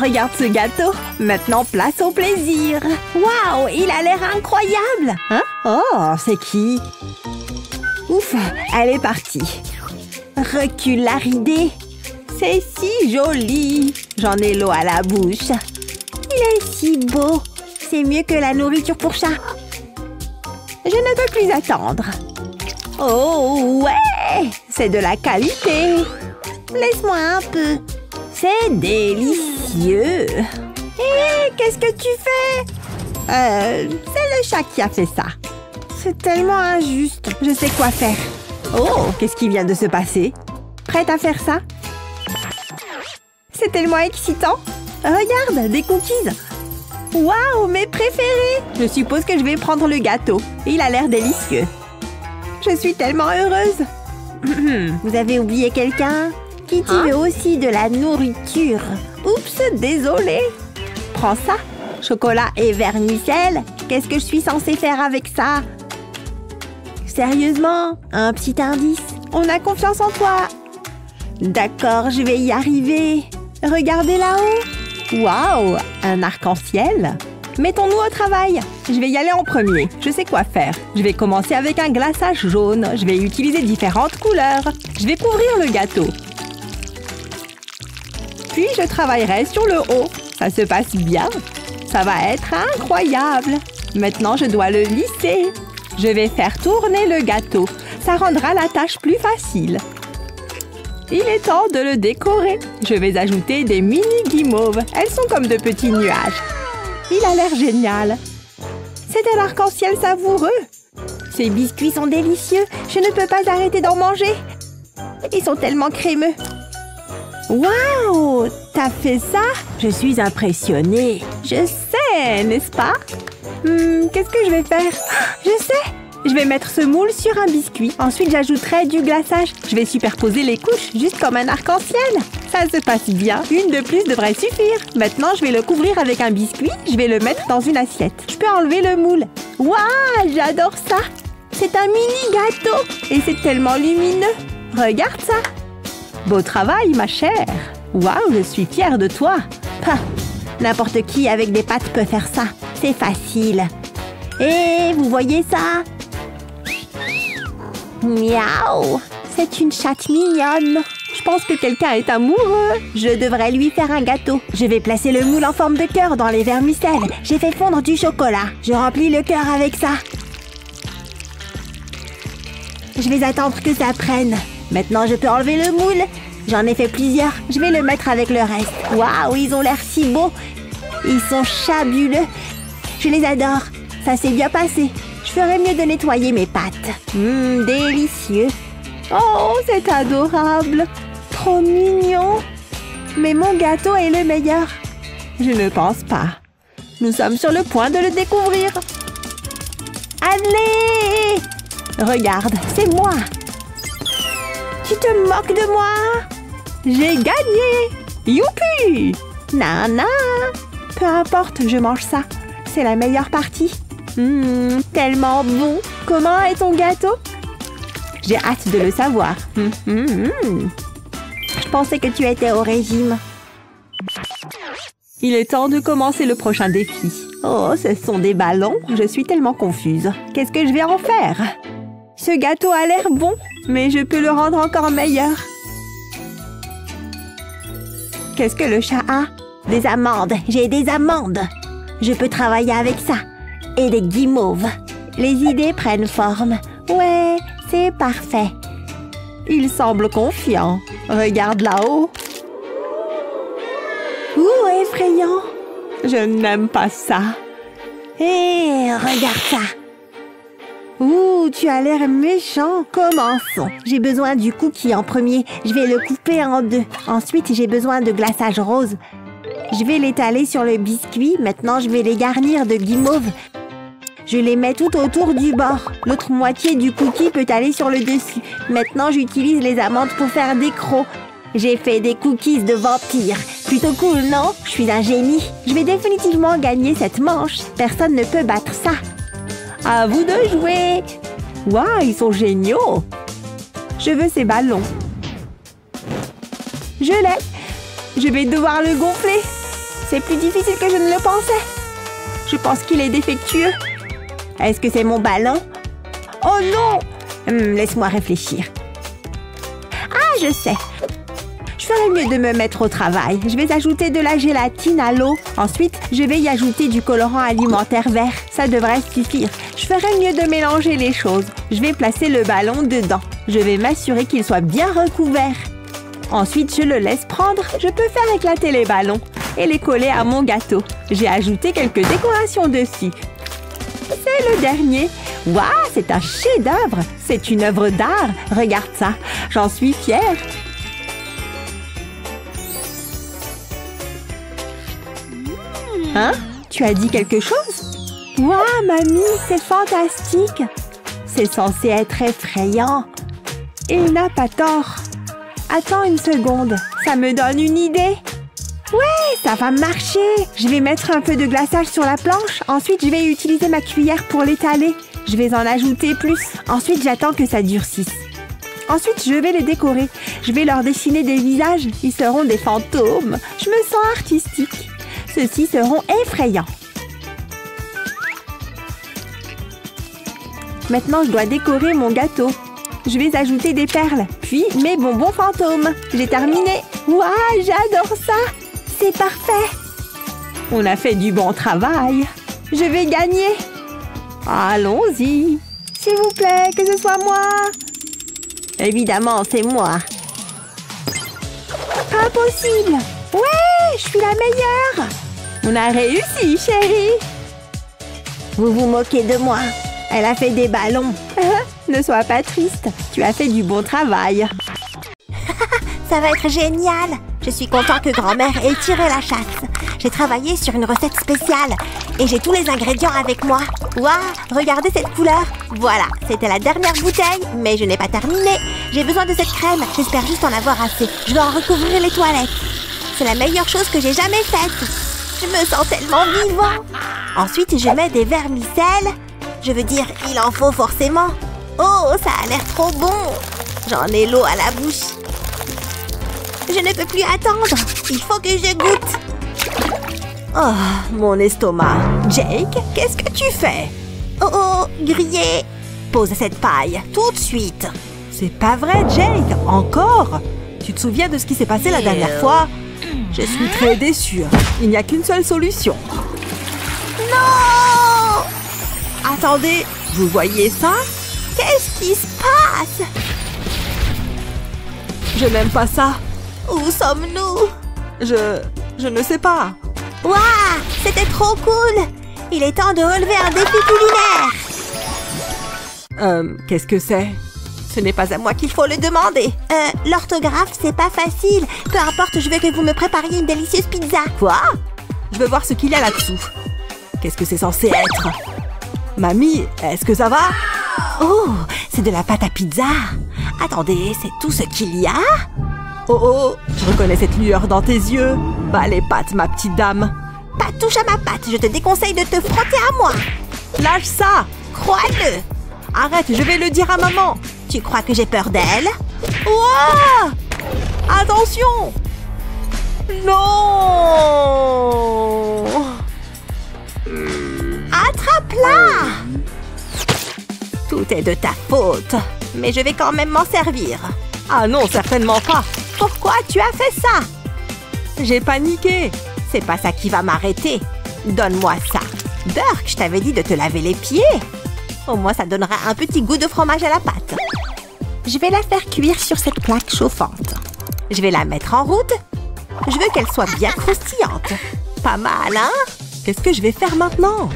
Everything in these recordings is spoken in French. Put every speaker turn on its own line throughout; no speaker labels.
Regarde ce gâteau. Maintenant, place au plaisir. Waouh, il a l'air incroyable. Hein? Oh, c'est qui? Ouf, elle est partie. Recule la ridée. C'est si joli. J'en ai l'eau à la bouche. Il est si beau. C'est mieux que la nourriture pour chat. Je ne peux plus attendre. Oh, ouais! C'est de la qualité. Laisse-moi un peu. C'est délicieux. Hé, qu'est-ce que tu fais? C'est le chat qui a fait ça. C'est tellement injuste. Je sais quoi faire. Oh, qu'est-ce qui vient de se passer? Prête à faire ça? C'est tellement excitant. Regarde, des cookies. Waouh, mes préférés. Je suppose que je vais prendre le gâteau. Il a l'air délicieux. Je suis tellement heureuse. Vous avez oublié quelqu'un? Kitty veut aussi de la nourriture. Oups, désolée. Prends ça. Chocolat et vermicelle. Qu'est-ce que je suis censée faire avec ça? Sérieusement? Un petit indice. On a confiance en toi. D'accord, je vais y arriver. Regardez là-haut. Waouh, un arc-en-ciel. Mettons-nous au travail. Je vais y aller en premier. Je sais quoi faire. Je vais commencer avec un glaçage jaune. Je vais utiliser différentes couleurs. Je vais couvrir le gâteau. Puis je travaillerai sur le haut. Ça se passe bien. Ça va être incroyable. Maintenant, je dois le lisser. Je vais faire tourner le gâteau. Ça rendra la tâche plus facile. Il est temps de le décorer. Je vais ajouter des mini guimauves. Elles sont comme de petits nuages. Il a l'air génial. C'est un arc-en-ciel savoureux. Ces biscuits sont délicieux. Je ne peux pas arrêter d'en manger. Ils sont tellement crémeux. Waouh! T'as fait ça? Je suis impressionnée. Je sais, n'est-ce pas? Qu'est-ce que je vais faire? Je sais! Je vais mettre ce moule sur un biscuit. Ensuite, j'ajouterai du glaçage. Je vais superposer les couches, juste comme un arc-en-ciel. Ça se passe bien. Une de plus devrait suffire. Maintenant, je vais le couvrir avec un biscuit. Je vais le mettre dans une assiette. Je peux enlever le moule. Waouh, j'adore ça. C'est un mini gâteau. Et c'est tellement lumineux. Regarde ça. Beau travail, ma chère. Waouh, je suis fière de toi. N'importe qui avec des pattes peut faire ça. C'est facile. Et vous voyez ça? Miaou! C'est une chatte mignonne. Je pense que quelqu'un est amoureux. Je devrais lui faire un gâteau. Je vais placer le moule en forme de cœur dans les vermicelles. J'ai fait fondre du chocolat. Je remplis le cœur avec ça. Je vais attendre que ça prenne. Maintenant, je peux enlever le moule. J'en ai fait plusieurs. Je vais le mettre avec le reste. Waouh, ils ont l'air si beaux. Ils sont fabuleux. Je les adore. Ça s'est bien passé. Je ferais mieux de nettoyer mes pattes. Délicieux. Oh, c'est adorable. Trop mignon. Mais mon gâteau est le meilleur. Je ne pense pas. Nous sommes sur le point de le découvrir. Allez! Regarde, c'est moi. Tu te moques de moi? J'ai gagné! Youpi! Nana! Peu importe, je mange ça. C'est la meilleure partie. Tellement bon. Comment est ton gâteau? J'ai hâte de le savoir. Je pensais que tu étais au régime. Il est temps de commencer le prochain défi. Oh, ce sont des ballons. Je suis tellement confuse. Qu'est-ce que je vais en faire? Ce gâteau a l'air bon, mais je peux le rendre encore meilleur. Qu'est-ce que le chat a? Des amandes. J'ai des amandes. Je peux travailler avec ça. Et des guimauves. Les idées prennent forme. Ouais, c'est parfait. Il semble confiant. Regarde là-haut. Ouh, effrayant. Je n'aime pas ça. Hé, regarde ça. Ouh, tu as l'air méchant. Commençons. J'ai besoin du cookie en premier. Je vais le couper en deux. Ensuite, j'ai besoin de glaçage rose. Je vais l'étaler sur le biscuit. Maintenant, je vais les garnir de guimauve. Je les mets tout autour du bord. L'autre moitié du cookie peut aller sur le dessus. Maintenant, j'utilise les amandes pour faire des crocs. J'ai fait des cookies de vampire. Plutôt cool, non? Je suis un génie. Je vais définitivement gagner cette manche. Personne ne peut battre ça. À vous de jouer. Waouh, ils sont géniaux. Je veux ces ballons. Je l'ai. Je vais devoir le gonfler. C'est plus difficile que je ne le pensais. Je pense qu'il est défectueux. Est-ce que c'est mon ballon? Oh non! Laisse-moi réfléchir. Ah, je sais. Je ferais mieux de me mettre au travail. Je vais ajouter de la gélatine à l'eau. Ensuite, je vais y ajouter du colorant alimentaire vert. Ça devrait suffire. Je ferais mieux de mélanger les choses. Je vais placer le ballon dedans. Je vais m'assurer qu'il soit bien recouvert. Ensuite, je le laisse prendre. Je peux faire éclater les ballons et les coller à mon gâteau. J'ai ajouté quelques décorations dessus. C'est le dernier. Waouh, c'est un chef-d'œuvre. C'est une œuvre d'art. Regarde ça. J'en suis fière. Hein? Tu as dit quelque chose? Waouh, mamie, c'est fantastique! C'est censé être effrayant. Et il n'a pas tort. Attends une seconde, ça me donne une idée. Ouais, ça va marcher. Je vais mettre un peu de glaçage sur la planche. Ensuite, je vais utiliser ma cuillère pour l'étaler. Je vais en ajouter plus. Ensuite, j'attends que ça durcisse. Ensuite, je vais les décorer. Je vais leur dessiner des visages. Ils seront des fantômes. Je me sens artistique. Ceux-ci seront effrayants. Maintenant, je dois décorer mon gâteau. Je vais ajouter des perles, puis mes bonbons fantômes. J'ai terminé. Waouh, j'adore ça. C'est parfait. On a fait du bon travail. Je vais gagner. Allons-y. S'il vous plaît, que ce soit moi. Évidemment, c'est moi. Impossible. Ouais, je suis la meilleure. On a réussi, chérie. Vous vous moquez de moi. Elle a fait des ballons. Ne sois pas triste. Tu as fait du bon travail.
Ça va être génial. Je suis content que grand-mère ait tiré la chasse. J'ai travaillé sur une recette spéciale et j'ai tous les ingrédients avec moi. Waouh, regardez cette couleur. Voilà, c'était la dernière bouteille, mais je n'ai pas terminé. J'ai besoin de cette crème. J'espère juste en avoir assez. Je dois en recouvrir les toilettes. C'est la meilleure chose que j'ai jamais faite. Je me sens tellement vivant. Ensuite, je mets des vermicelles. Je veux dire, il en faut forcément. Oh, ça a l'air trop bon. J'en ai l'eau à la bouche. Je ne peux plus attendre. Il faut que je goûte. Oh, mon estomac. Jake, qu'est-ce que tu fais? Oh, grillé. Pose cette paille, tout de suite.
C'est pas vrai, Jake. Encore? Tu te souviens de ce qui s'est passé la dernière fois? Je suis très déçue. Il n'y a qu'une seule solution.
Non!
Attendez, vous voyez ça?
Qu'est-ce qui se passe?
Je n'aime pas ça.
Où sommes-nous?
Je ne sais pas.
Waouh! C'était trop cool! Il est temps de relever un défi culinaire!
Qu'est-ce que c'est?
Ce n'est pas à moi qu'il faut le demander. L'orthographe, c'est pas facile. Peu importe, je veux que vous me prépariez une délicieuse pizza.
Quoi? Je veux voir ce qu'il y a là-dessous. Qu'est-ce que c'est censé être? Mamie, est-ce que ça va?
Oh, c'est de la pâte à pizza. Attendez, c'est tout ce qu'il y a?
Oh, je reconnais cette lueur dans tes yeux. Bas les pattes, ma petite dame.
Pas touche à ma patte, je te déconseille de te frotter à moi.
Lâche ça!
Crois-le!
Arrête, je vais le dire à maman.
Tu crois que j'ai peur d'elle?
Ouah! Attention! Non!
Attrape-la! Tout est de ta faute. Mais je vais quand même m'en servir.
Ah non, certainement pas.
Pourquoi tu as fait ça?
J'ai paniqué.
C'est pas ça qui va m'arrêter. Donne-moi ça. Burk, je t'avais dit de te laver les pieds. Au moins, ça donnera un petit goût de fromage à la pâte. Je vais la faire cuire sur cette plaque chauffante. Je vais la mettre en route. Je veux qu'elle soit bien croustillante. Pas mal, hein?
Qu'est-ce que je vais faire maintenant?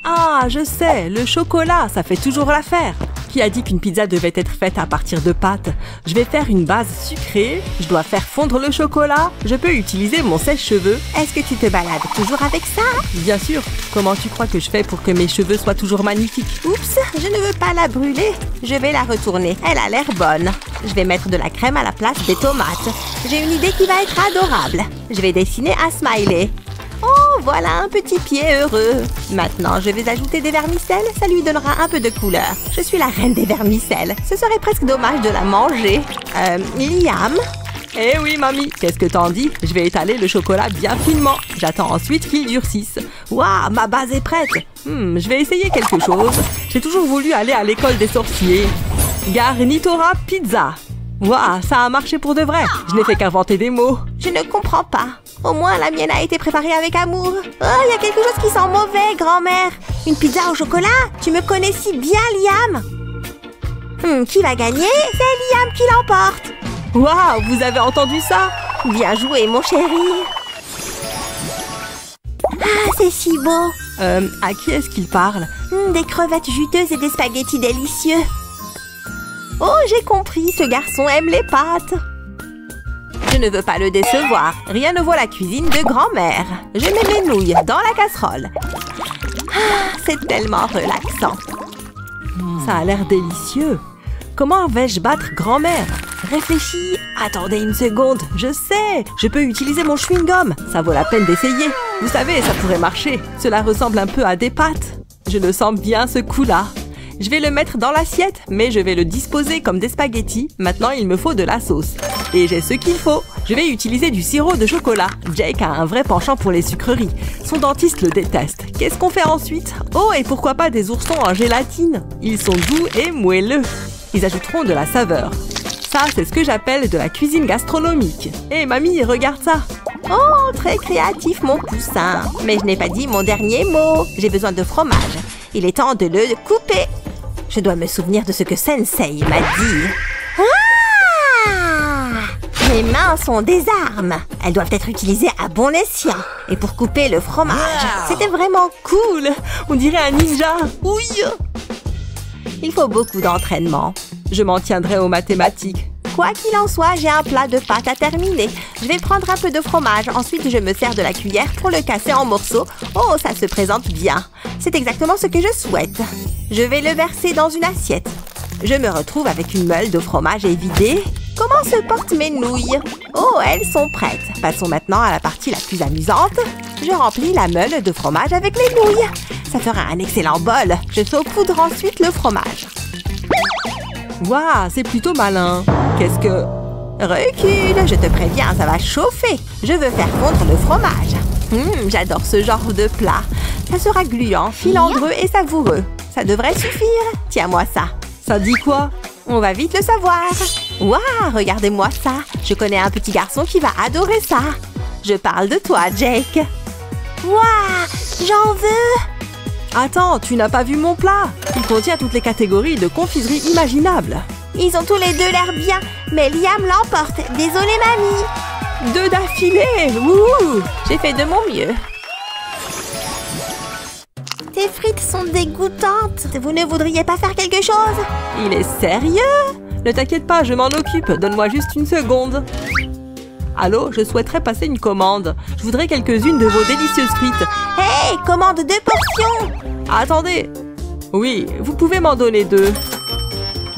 Ah, je sais, le chocolat, ça fait toujours l'affaire. Qui a dit qu'une pizza devait être faite à partir de pâtes? Je vais faire une base sucrée. Je dois faire fondre le chocolat. Je peux utiliser mon sèche-cheveux.
Est-ce que tu te balades toujours avec ça?
Bien sûr. Comment tu crois que je fais pour que mes cheveux soient toujours magnifiques?
Oups, je ne veux pas la brûler. Je vais la retourner. Elle a l'air bonne. Je vais mettre de la crème à la place des tomates. J'ai une idée qui va être adorable. Je vais dessiner un smiley. Oh, voilà un petit pied heureux. Maintenant, je vais ajouter des vermicelles. Ça lui donnera un peu de couleur. Je suis la reine des vermicelles. Ce serait presque dommage de la manger. Liam,
Eh oui, mamie, qu'est-ce que t'en dis? Je vais étaler le chocolat bien finement. J'attends ensuite qu'il durcisse. Waouh, ma base est prête. Je vais essayer quelque chose. J'ai toujours voulu aller à l'école des sorciers. Garnitura pizza. Waouh, ça a marché pour de vrai. Je n'ai fait qu'inventer des mots.
Je ne comprends pas. Au moins, la mienne a été préparée avec amour. Oh, il y a quelque chose qui sent mauvais, grand-mère. Une pizza au chocolat? Tu me connais si bien, Liam. Qui va gagner? C'est Liam qui l'emporte.
Waouh, vous avez entendu ça?
Bien joué, mon chéri. Ah, c'est si beau.
À qui est-ce qu'il parle?
Des crevettes juteuses et des spaghettis délicieux. Oh, j'ai compris, ce garçon aime les pâtes.
Je ne veux pas le décevoir. Rien ne vaut la cuisine de grand-mère. Je mets mes nouilles dans la casserole.
Ah, c'est tellement relaxant.
Ça a l'air délicieux. Comment vais-je battre grand-mère? Réfléchis. Attendez une seconde. Je sais. Je peux utiliser mon chewing-gum. Ça vaut la peine d'essayer. Vous savez, ça pourrait marcher. Cela ressemble un peu à des pâtes. Je le sens bien, ce coup-là. Je vais le mettre dans l'assiette, mais je vais le disposer comme des spaghettis. Maintenant, il me faut de la sauce. Et j'ai ce qu'il faut. Je vais utiliser du sirop de chocolat. Jake a un vrai penchant pour les sucreries. Son dentiste le déteste. Qu'est-ce qu'on fait ensuite? Oh, et pourquoi pas des oursons en gélatine? Ils sont doux et moelleux. Ils ajouteront de la saveur. Ça, c'est ce que j'appelle de la cuisine gastronomique. Hé, mamie, regarde ça.
Oh, très créatif, mon poussin. Mais je n'ai pas dit mon dernier mot. J'ai besoin de fromage. Il est temps de le couper. Je dois me souvenir de ce que Sensei m'a dit. Ah! Mes mains sont des armes. Elles doivent être utilisées à bon escient. Et pour couper le fromage, c'était vraiment
cool. On dirait un ninja.
Oui. Il faut beaucoup d'entraînement.
Je m'en tiendrai aux mathématiques.
Quoi qu'il en soit, j'ai un plat de pâtes à terminer. Je vais prendre un peu de fromage. Ensuite, je me sers de la cuillère pour le casser en morceaux. Oh, ça se présente bien. C'est exactement ce que je souhaite. Je vais le verser dans une assiette. Je me retrouve avec une meule de fromage évidée. Comment se portent mes nouilles? Oh, elles sont prêtes. Passons maintenant à la partie la plus amusante. Je remplis la meule de fromage avec les nouilles. Ça fera un excellent bol. Je saupoudre ensuite le fromage.
Waouh, c'est plutôt malin. Qu'est-ce que...
Recule, je te préviens, ça va chauffer. Je veux faire fondre le fromage. J'adore ce genre de plat. Ça sera gluant, filandreux et savoureux. Ça devrait suffire. Tiens-moi ça.
Ça dit quoi?
On va vite le savoir. Waouh, regardez-moi ça. Je connais un petit garçon qui va adorer ça. Je parle de toi, Jake. Waouh, j'en veux.
Attends, tu n'as pas vu mon plat? Il contient toutes les catégories de confiserie imaginables.
Ils ont tous les deux l'air bien, mais Liam l'emporte. Désolée, mamie.
2 d'affilée. Wouhou!
J'ai fait de mon mieux. Tes frites sont dégoûtantes. Vous ne voudriez pas faire quelque chose?
Il est sérieux? Ne t'inquiète pas, je m'en occupe. Donne-moi juste une seconde. Allô, je souhaiterais passer une commande. Je voudrais quelques-unes de vos délicieuses frites.
Hey, commande 2 portions.
Attendez. Oui, vous pouvez m'en donner 2.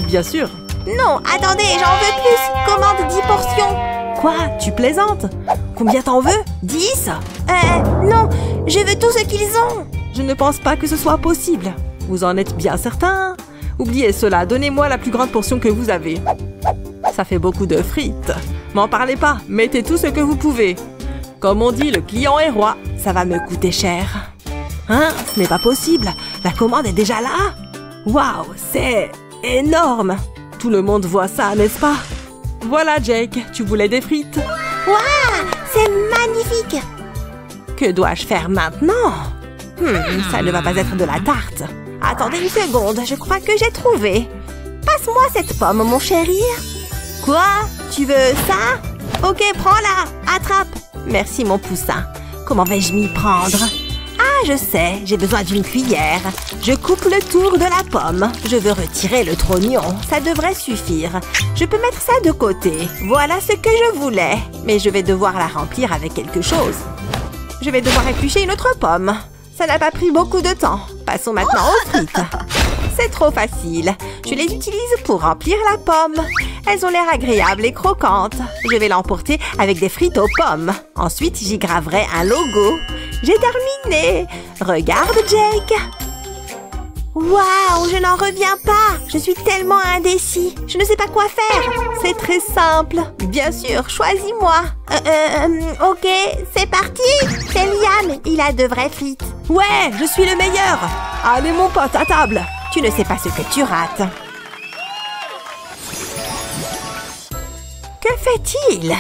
Bien sûr.
Non, attendez, j'en veux plus. Commande 10 portions.
Quoi? Tu plaisantes? Combien t'en veux? 10?
Non, je veux tout ce qu'ils ont.
Je ne pense pas que ce soit possible. Vous en êtes bien certain? Oubliez cela, donnez-moi la plus grande portion que vous avez. Ça fait beaucoup de frites. M'en parlez pas, mettez tout ce que vous pouvez. Comme on dit, le client est roi. Ça va me coûter cher. Hein? Ce n'est pas possible. La commande est déjà là? Waouh, c'est énorme. Tout le monde voit ça, n'est-ce pas? Voilà, Jake, tu voulais des frites.
Waouh, c'est magnifique.
Que dois-je faire maintenant? Ça ne va pas être de la tarte.
Attendez une seconde, je crois que j'ai trouvé. Passe-moi cette pomme, mon chéri. Quoi? Tu veux ça? Ok, prends-la. Attrape. Merci, mon poussin. Comment vais-je m'y prendre? Ah, je sais, j'ai besoin d'une cuillère. Je coupe le tour de la pomme. Je veux retirer le trognon. Ça devrait suffire. Je peux mettre ça de côté. Voilà ce que je voulais. Mais je vais devoir la remplir avec quelque chose. Je vais devoir éplucher une autre pomme. Ça n'a pas pris beaucoup de temps. Passons maintenant aux frites. C'est trop facile. Je les utilise pour remplir la pomme. Elles ont l'air agréables et croquantes. Je vais l'emporter avec des frites aux pommes. Ensuite, j'y graverai un logo. J'ai terminé. Regarde, Jake. Waouh, je n'en reviens pas. Je suis tellement indécis. Je ne sais pas quoi faire.
C'est très simple.
Bien sûr, choisis-moi. Ok, c'est parti. C'est Liam, il a de vraies frites.
Ouais, je suis le meilleur. Allez mon pote, à table.
Tu ne sais pas ce que tu rates. Que fait-il?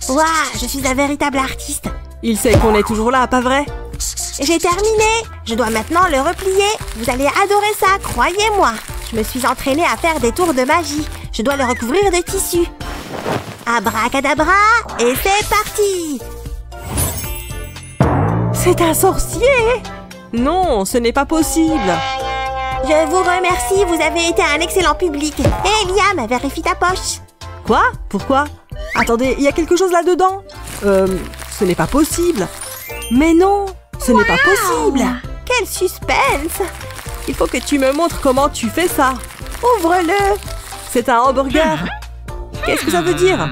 Waouh, je suis un véritable artiste.
Il sait qu'on est toujours là, pas vrai?
J'ai terminé. Je dois maintenant le replier. Vous allez adorer ça, croyez-moi. Je me suis entraînée à faire des tours de magie. Je dois le recouvrir de tissu. Abracadabra, et c'est parti.
C'est un sorcier? Non, ce n'est pas possible.
Je vous remercie, vous avez été un excellent public. Hé, Liam, vérifie ta poche.
Quoi? Pourquoi? Attendez, il y a quelque chose là-dedans? Ce n'est pas possible. Mais non, ce n'est pas possible.
Quel suspense.
Il faut que tu me montres comment tu fais ça.
Ouvre-le.
C'est un hamburger. Qu'est-ce que ça veut dire?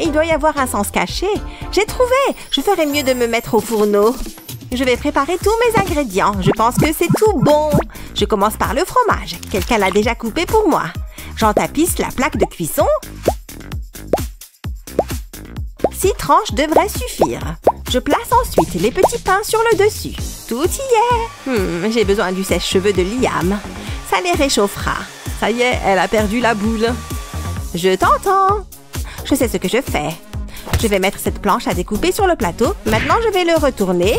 Il doit y avoir un sens caché. J'ai trouvé. Je ferais mieux de me mettre au fourneau. Je vais préparer tous mes ingrédients. Je pense que c'est tout bon. Je commence par le fromage. Quelqu'un l'a déjà coupé pour moi. J'en tapisse la plaque de cuisson. 6 tranches devraient suffire. Je place ensuite les petits pains sur le dessus. Tout y est. J'ai besoin du sèche-cheveux de Liam. Ça les réchauffera.
Ça y est, elle a perdu la boule.
Je t'entends. Je sais ce que je fais. Je vais mettre cette planche à découper sur le plateau. Maintenant, je vais le retourner.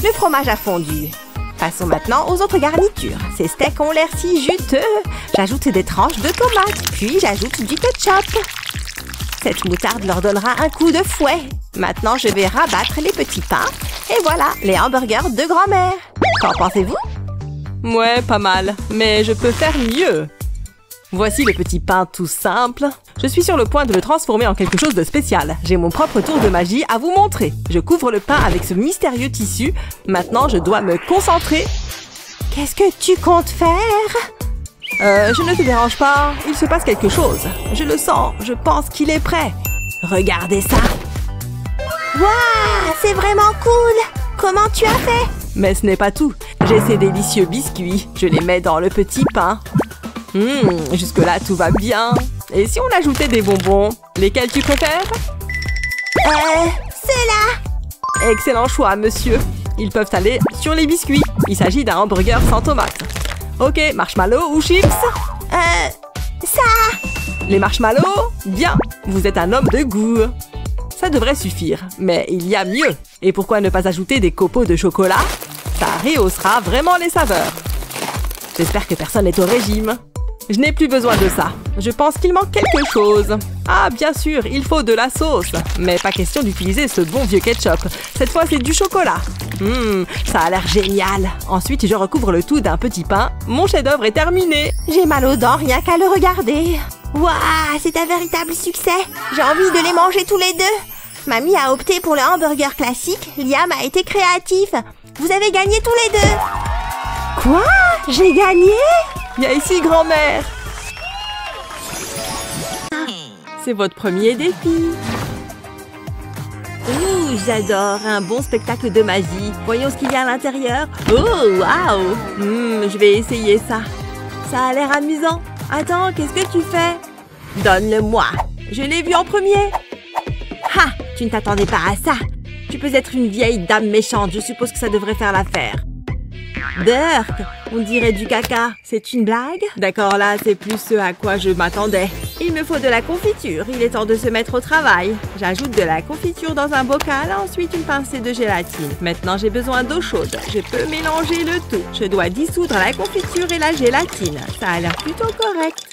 Le fromage a fondu. Passons maintenant aux autres garnitures. Ces steaks ont l'air si juteux. J'ajoute des tranches de tomates, puis j'ajoute du ketchup. Cette moutarde leur donnera un coup de fouet. Maintenant, je vais rabattre les petits pains. Et voilà, les hamburgers de grand-mère. Qu'en pensez-vous?
Ouais, pas mal. Mais je peux faire mieux. Voici le petit pain tout simple. Je suis sur le point de le transformer en quelque chose de spécial. J'ai mon propre tour de magie à vous montrer. Je couvre le pain avec ce mystérieux tissu. Maintenant, je dois me concentrer.
Qu'est-ce que tu comptes faire?
Je ne te dérange pas. Il se passe quelque chose. Je le sens. Je pense qu'il est prêt. Regardez ça.
Waouh, c'est vraiment cool. Comment tu as fait?
Mais ce n'est pas tout. J'ai ces délicieux biscuits. Je les mets dans le petit pain. Jusque-là, tout va bien. Et si on ajoutait des bonbons? Lesquels tu préfères?
Ceux-là.
Excellent choix, monsieur. Ils peuvent aller sur les biscuits. Il s'agit d'un hamburger sans tomate. Ok, marshmallow ou chips?
Ça.
Les marshmallows? Bien. Vous êtes un homme de goût. Ça devrait suffire, mais il y a mieux. Et pourquoi ne pas ajouter des copeaux de chocolat? Ça rehaussera vraiment les saveurs. J'espère que personne n'est au régime. Je n'ai plus besoin de ça. Je pense qu'il manque quelque chose. Ah, bien sûr, il faut de la sauce. Mais pas question d'utiliser ce bon vieux ketchup. Cette fois, c'est du chocolat. Ça a l'air génial. Ensuite, je recouvre le tout d'un petit pain. Mon chef-d'œuvre est terminé.
J'ai mal aux dents rien qu'à le regarder. Waouh, c'est un véritable succès. J'ai envie de les manger tous les deux. Mamie a opté pour le hamburger classique. Liam a été créatif. Vous avez gagné tous les deux. Quoi? J'ai gagné?
Viens ici, grand-mère. C'est votre premier défi.
Ouh, j'adore. Un bon spectacle de magie. Voyons ce qu'il y a à l'intérieur. Oh, waouh. Je vais essayer ça. Ça a l'air amusant. Attends, qu'est-ce que tu fais? Donne-le-moi. Je l'ai vu en premier. Ha! Tu ne t'attendais pas à ça. Tu peux être une vieille dame méchante. Je suppose que ça devrait faire l'affaire. Burk, on dirait du caca. C'est une blague? D'accord, là, c'est plus ce à quoi je m'attendais. Il me faut de la confiture. Il est temps de se mettre au travail. J'ajoute de la confiture dans un bocal, ensuite une pincée de gélatine. Maintenant, j'ai besoin d'eau chaude. Je peux mélanger le tout. Je dois dissoudre la confiture et la gélatine. Ça a l'air plutôt correct.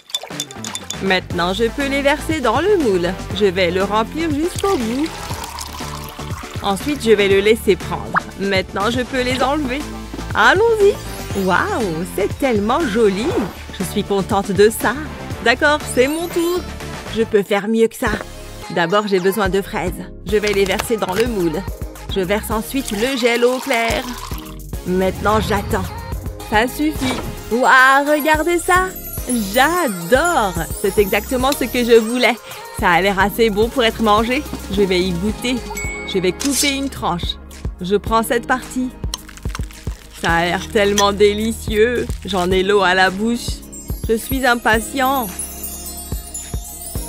Maintenant, je peux les verser dans le moule. Je vais le remplir jusqu'au bout. Ensuite, je vais le laisser prendre. Maintenant, je peux les enlever. Allons-y. Waouh, c'est tellement joli. Je suis contente de ça. D'accord, c'est mon tour. Je peux faire mieux que ça. D'abord, j'ai besoin de fraises. Je vais les verser dans le moule. Je verse ensuite le gel au clair. Maintenant, j'attends. Ça suffit. Waouh, regardez ça. J'adore. C'est exactement ce que je voulais. Ça a l'air assez bon pour être mangé. Je vais y goûter. Je vais couper une tranche. Je prends cette partie.
Ça a l'air tellement délicieux. J'en ai l'eau à la bouche. Je suis impatient.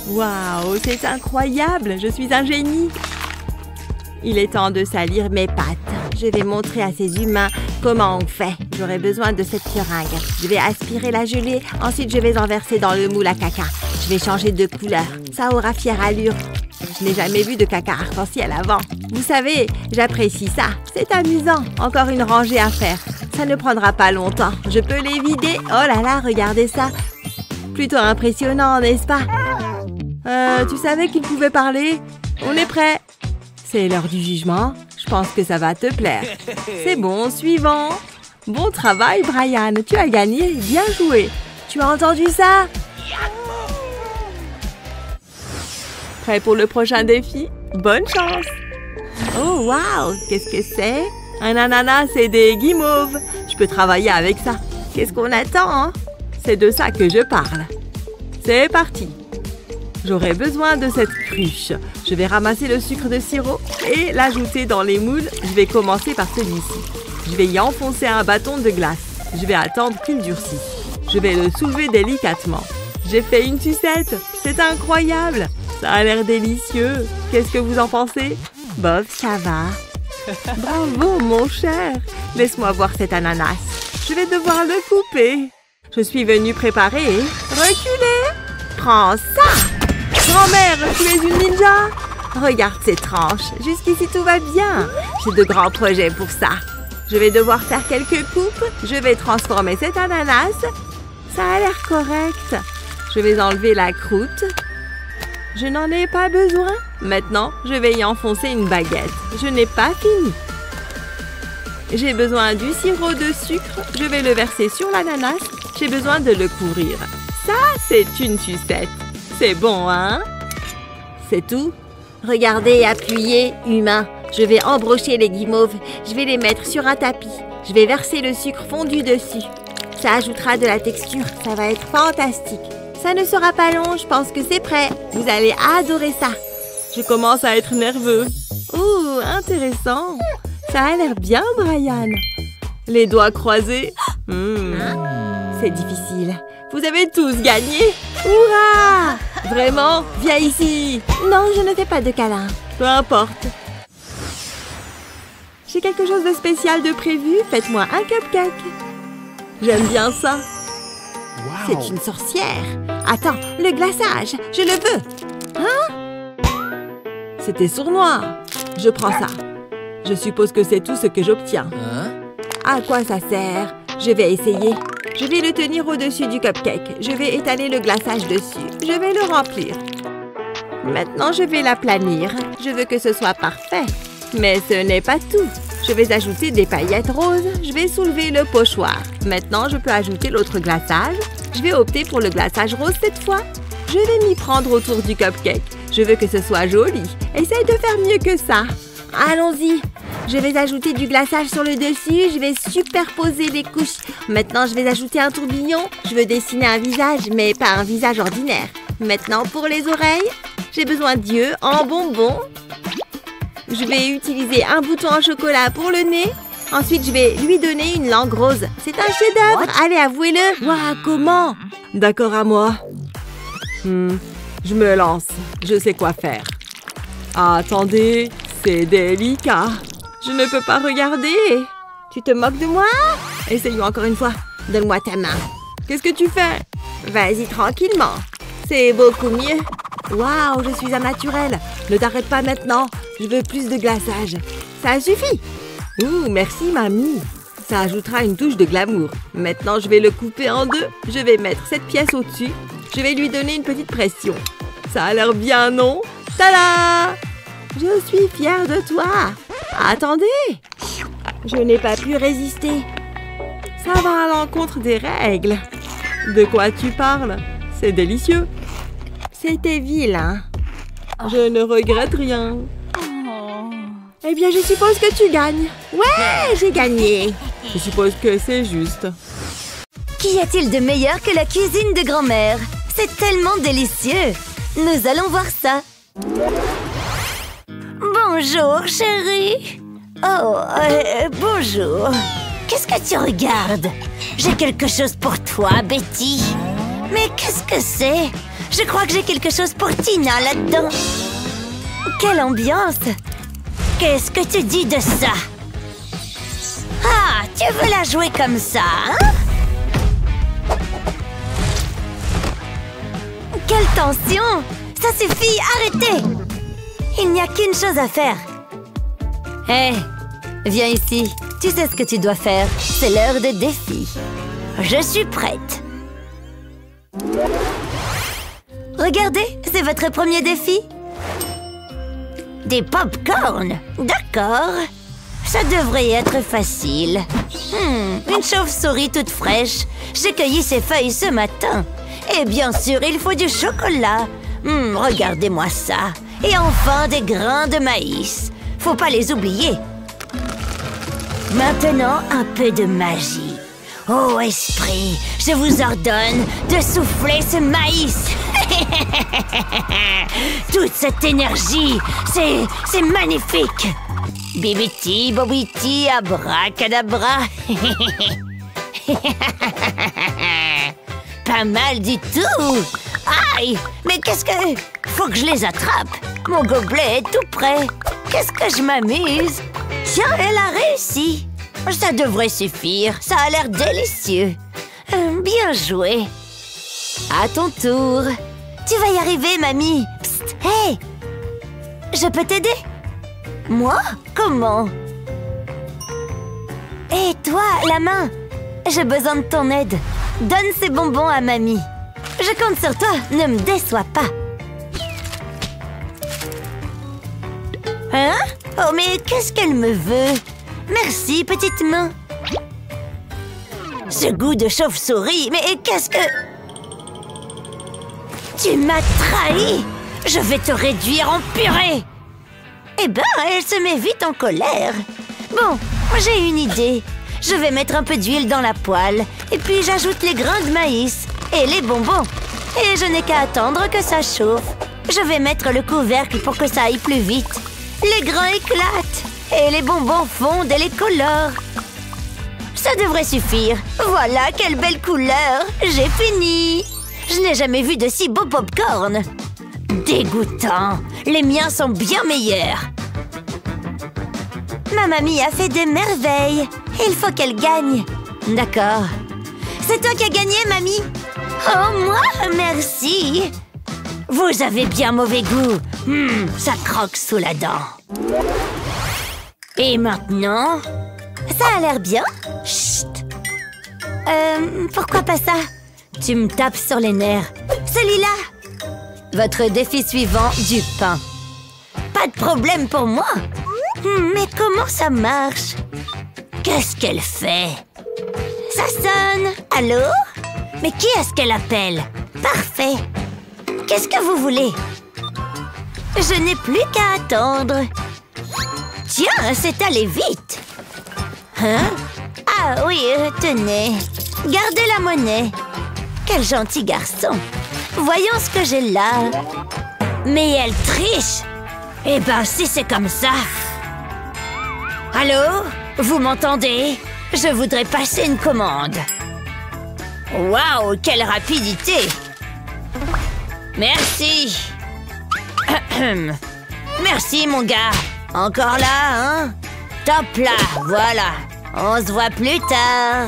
Waouh, c'est incroyable. Je suis un génie. Il est temps de salir mes pattes. Je vais montrer à ces humains comment on fait. J'aurai besoin de cette seringue. Je vais aspirer la gelée. Ensuite, je vais en verser dans le moule à caca. Je vais changer de couleur. Ça aura fière allure. Je n'ai jamais vu de caca arc-en-ciel avant. Vous savez, j'apprécie ça. C'est amusant. Encore une rangée à faire. Ça ne prendra pas longtemps. Je peux les vider. Oh là là, regardez ça. Plutôt impressionnant, n'est-ce pas? Tu savais qu'il pouvait parler? On est prêt. C'est l'heure du jugement. Je pense que ça va te plaire. C'est bon, suivant. Bon travail, Brian. Tu as gagné. Bien joué. Tu as entendu ça? Prêt pour le prochain défi? Bonne chance. Oh, waouh! Qu'est-ce que c'est? Un ananas et des guimauves. Je peux travailler avec ça. Qu'est-ce qu'on attend, hein? C'est de ça que je parle. C'est parti. J'aurai besoin de cette cruche. Je vais ramasser le sucre de sirop et l'ajouter dans les moules. Je vais commencer par celui-ci. Je vais y enfoncer un bâton de glace. Je vais attendre qu'il durcisse. Je vais le soulever délicatement. J'ai fait une sucette. C'est incroyable. Ça a l'air délicieux. Qu'est-ce que vous en pensez? Bof, ça va. Bravo, mon cher. Laisse-moi voir cet ananas. Je vais devoir le couper. Je suis venue préparer. Reculez. Prends ça. Grand-mère, tu es une ninja? Regarde ces tranches. Jusqu'ici, tout va bien. J'ai de grands projets pour ça. Je vais devoir faire quelques coupes. Je vais transformer cet ananas. Ça a l'air correct. Je vais enlever la croûte. Je n'en ai pas besoin. Maintenant, je vais y enfoncer une baguette. Je n'ai pas fini. J'ai besoin du sirop de sucre. Je vais le verser sur l'ananas. J'ai besoin de le couvrir. Ça, c'est une sucette. C'est bon, hein? C'est tout? Regardez, appuyez, humain. Je vais embrocher les guimauves. Je vais les mettre sur un tapis. Je vais verser le sucre fondu dessus. Ça ajoutera de la texture. Ça va être fantastique. Ça ne sera pas long. Je pense que c'est prêt. Vous allez adorer ça. Je commence à être nerveux. Oh, intéressant. Ça a l'air bien, Brian. Les doigts croisés. C'est difficile. Vous avez tous gagné. Hurrah! Vraiment? Viens ici.
Non, je ne fais pas de câlin.
Peu importe. J'ai quelque chose de spécial de prévu. Faites-moi un cupcake. J'aime bien ça.
Wow.
C'est une sorcière. Attends, le glaçage, je le veux. Hein?
C'était sournois. Je prends ça. Je suppose que c'est tout ce que j'obtiens. À quoi ça sert? Je vais essayer. Je vais le tenir au-dessus du cupcake. Je vais étaler le glaçage dessus. Je vais le remplir. Maintenant, je vais l'aplanir. Je veux que ce soit parfait. Mais ce n'est pas tout. Je vais ajouter des paillettes roses. Je vais soulever le pochoir. Maintenant, je peux ajouter l'autre glaçage. Je vais opter pour le glaçage rose cette fois. Je vais m'y prendre autour du cupcake. Je veux que ce soit joli. Essaye de faire mieux que ça.
Allons-y. Je vais ajouter du glaçage sur le dessus. Je vais superposer les couches. Maintenant, je vais ajouter un tourbillon. Je veux dessiner un visage, mais pas un visage ordinaire. Maintenant, pour les oreilles, j'ai besoin d'yeux en bonbons. Je vais utiliser un bouton en chocolat pour le nez. Ensuite, je vais lui donner une langue rose. C'est un chef-d'œuvre. Allez, avouez-le.
Waouh, comment? D'accord à moi. Je me lance. Je sais quoi faire. Attendez, c'est délicat. Je ne peux pas regarder.
Tu te moques de moi?
Essayons encore une fois.
Donne-moi ta main.
Qu'est-ce que tu fais?
Vas-y tranquillement. C'est beaucoup mieux.
Waouh, je suis un naturel. Ne t'arrête pas maintenant. Je veux plus de glaçage.
Ça suffit.
Ouh, merci, mamie. Ça ajoutera une touche de glamour. Maintenant, je vais le couper en deux. Je vais mettre cette pièce au-dessus. Je vais lui donner une petite pression. Ça a l'air bien, non? Tada! Je suis fière de toi. Attendez! Je n'ai pas pu résister. Ça va à l'encontre des règles. De quoi tu parles? C'est délicieux.
C'était vilain.
Je ne regrette rien. Eh bien, je suppose que tu gagnes.
Ouais, j'ai gagné.
Je suppose que c'est juste.
Qu'y a-t-il de meilleur que la cuisine de grand-mère? C'est tellement délicieux. Nous allons voir ça. Bonjour, chérie. Oh, bonjour. qu'est-ce que tu regardes? J'ai quelque chose pour toi, Betty. Mais qu'est-ce que c'est? Je crois que j'ai quelque chose pour Tina là-dedans. Quelle ambiance! Qu'est-ce que tu dis de ça? Ah, tu veux la jouer comme ça, hein? Quelle tension! Ça suffit, arrêtez! Il n'y a qu'une chose à faire. Hé, viens ici. Tu sais ce que tu dois faire. C'est l'heure de défi. Je suis prête. Regardez, c'est votre premier défi. Des pop-corn. D'accord. Ça devrait être facile. Une chauve-souris toute fraîche. J'ai cueilli ses feuilles ce matin. Et bien sûr, il faut du chocolat. Regardez-moi ça. Et enfin, des grains de maïs. Faut pas les oublier. Maintenant, un peu de magie. Oh, esprit, je vous ordonne de souffler ce maïs. Toute cette énergie, c'est magnifique. Bibiti, bobiti, abracadabra. Pas mal du tout. Aïe, mais qu'est-ce que... Faut que je les attrape. Mon gobelet est tout prêt. Qu'est-ce que je m'amuse. Tiens, elle a réussi. Ça devrait suffire. Ça a l'air délicieux. Bien joué. À ton tour. Tu vas y arriver, mamie. Psst, hé. Je peux t'aider? Moi? Comment? Hé, toi, la main. J'ai besoin de ton aide. Donne ces bonbons à mamie. Je compte sur toi. Ne me déçois pas. Hein? Oh, mais qu'est-ce qu'elle me veut? Merci, petite main. Ce goût de chauve-souris, mais qu'est-ce que... Tu m'as trahi! Je vais te réduire en purée! Eh ben, elle se met vite en colère. Bon, j'ai une idée. Je vais mettre un peu d'huile dans la poêle, et puis j'ajoute les grains de maïs et les bonbons. Et je n'ai qu'à attendre que ça chauffe. Je vais mettre le couvercle pour que ça aille plus vite. Les grains éclatent et les bonbons fondent et les colorent. Ça devrait suffire. Voilà, quelle belle couleur. J'ai fini. Je n'ai jamais vu de si beau pop-corn. Dégoûtant. Les miens sont bien meilleurs. Ma mamie a fait des merveilles. Il faut qu'elle gagne. D'accord. C'est toi qui as gagné, mamie. Oh, moi? Merci. Vous avez bien mauvais goût. Ça croque sous la dent. Et maintenant? Ça a l'air bien. Chut. Pourquoi pas ça? Tu me tapes sur les nerfs. Celui-là. Votre défi suivant, du pain. Pas de problème pour moi. Mais comment ça marche? Qu'est-ce qu'elle fait? Ça sonne. Allô? Mais qui est-ce qu'elle appelle? Parfait. Qu'est-ce que vous voulez? Je n'ai plus qu'à attendre. Tiens, c'est allé vite. Hein? Ah oui, tenez. Gardez la monnaie. Quel gentil garçon. Voyons ce que j'ai là. Mais elle triche. Eh ben, si c'est comme ça... Allô? Vous m'entendez? Je voudrais passer une commande. Waouh, quelle rapidité! Merci. Merci, mon gars. Encore là, hein? Top là, voilà. On se voit plus tard.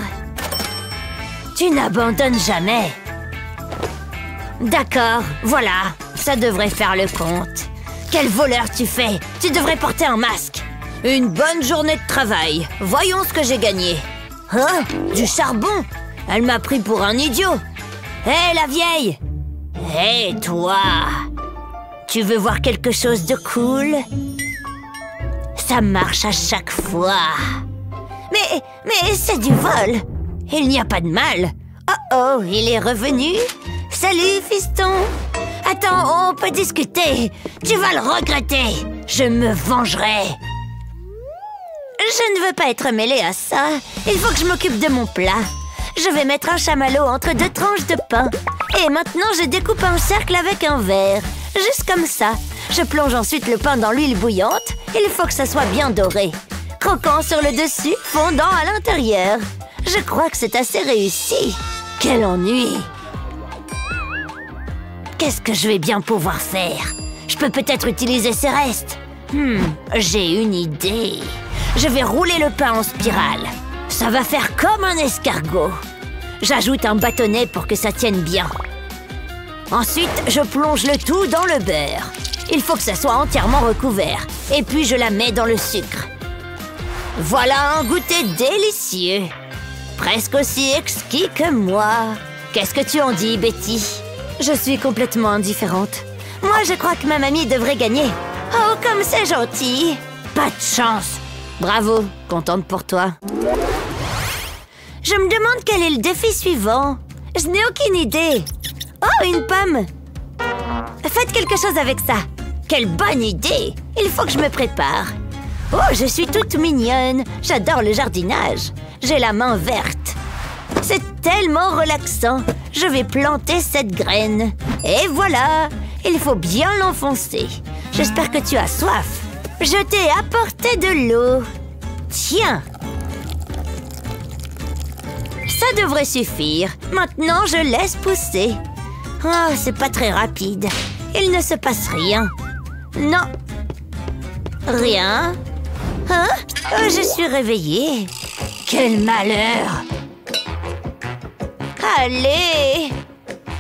Tu n'abandonnes jamais. D'accord, voilà. Ça devrait faire le compte. Quel voleur tu fais! Tu devrais porter un masque. Une bonne journée de travail. Voyons ce que j'ai gagné. Hein? Du charbon? Elle m'a pris pour un idiot. Hé, la vieille! Hé, toi! Tu veux voir quelque chose de cool? Ça marche à chaque fois. Mais c'est du vol. Il n'y a pas de mal. Oh, il est revenu. Salut, fiston. Attends, on peut discuter. Tu vas le regretter. Je me vengerai. Je ne veux pas être mêlée à ça. Il faut que je m'occupe de mon plat. Je vais mettre un chamallow entre 2 tranches de pain. Et maintenant, je découpe un cercle avec un verre. Juste comme ça. Je plonge ensuite le pain dans l'huile bouillante. Il faut que ça soit bien doré. Croquant sur le dessus, fondant à l'intérieur. Je crois que c'est assez réussi. Quel ennui! Qu'est-ce que je vais bien pouvoir faire? Je peux peut-être utiliser ces restes. J'ai une idée. Je vais rouler le pain en spirale. Ça va faire comme un escargot. J'ajoute un bâtonnet pour que ça tienne bien. Ensuite, je plonge le tout dans le beurre. Il faut que ça soit entièrement recouvert. Et puis, je la mets dans le sucre. Voilà un goûter délicieux. Presque aussi exquis que moi. Qu'est-ce que tu en dis, Betty? Je suis complètement indifférente. Moi, je crois que ma mamie devrait gagner. Oh, comme c'est gentil. Pas de chance. Bravo, contente pour toi. Je me demande quel est le défi suivant. Je n'ai aucune idée. Oh, une pomme. Faites quelque chose avec ça. Quelle bonne idée. Il faut que je me prépare. Oh, je suis toute mignonne. J'adore le jardinage. J'ai la main verte. C'est tellement relaxant. Je vais planter cette graine. Et voilà. Il faut bien l'enfoncer. J'espère que tu as soif. Je t'ai apporté de l'eau. Tiens. Ça devrait suffire. Maintenant, je laisse pousser. Oh, c'est pas très rapide. Il ne se passe rien. Non. Rien. Hein? Oh, je suis réveillée. Quel malheur. Allez.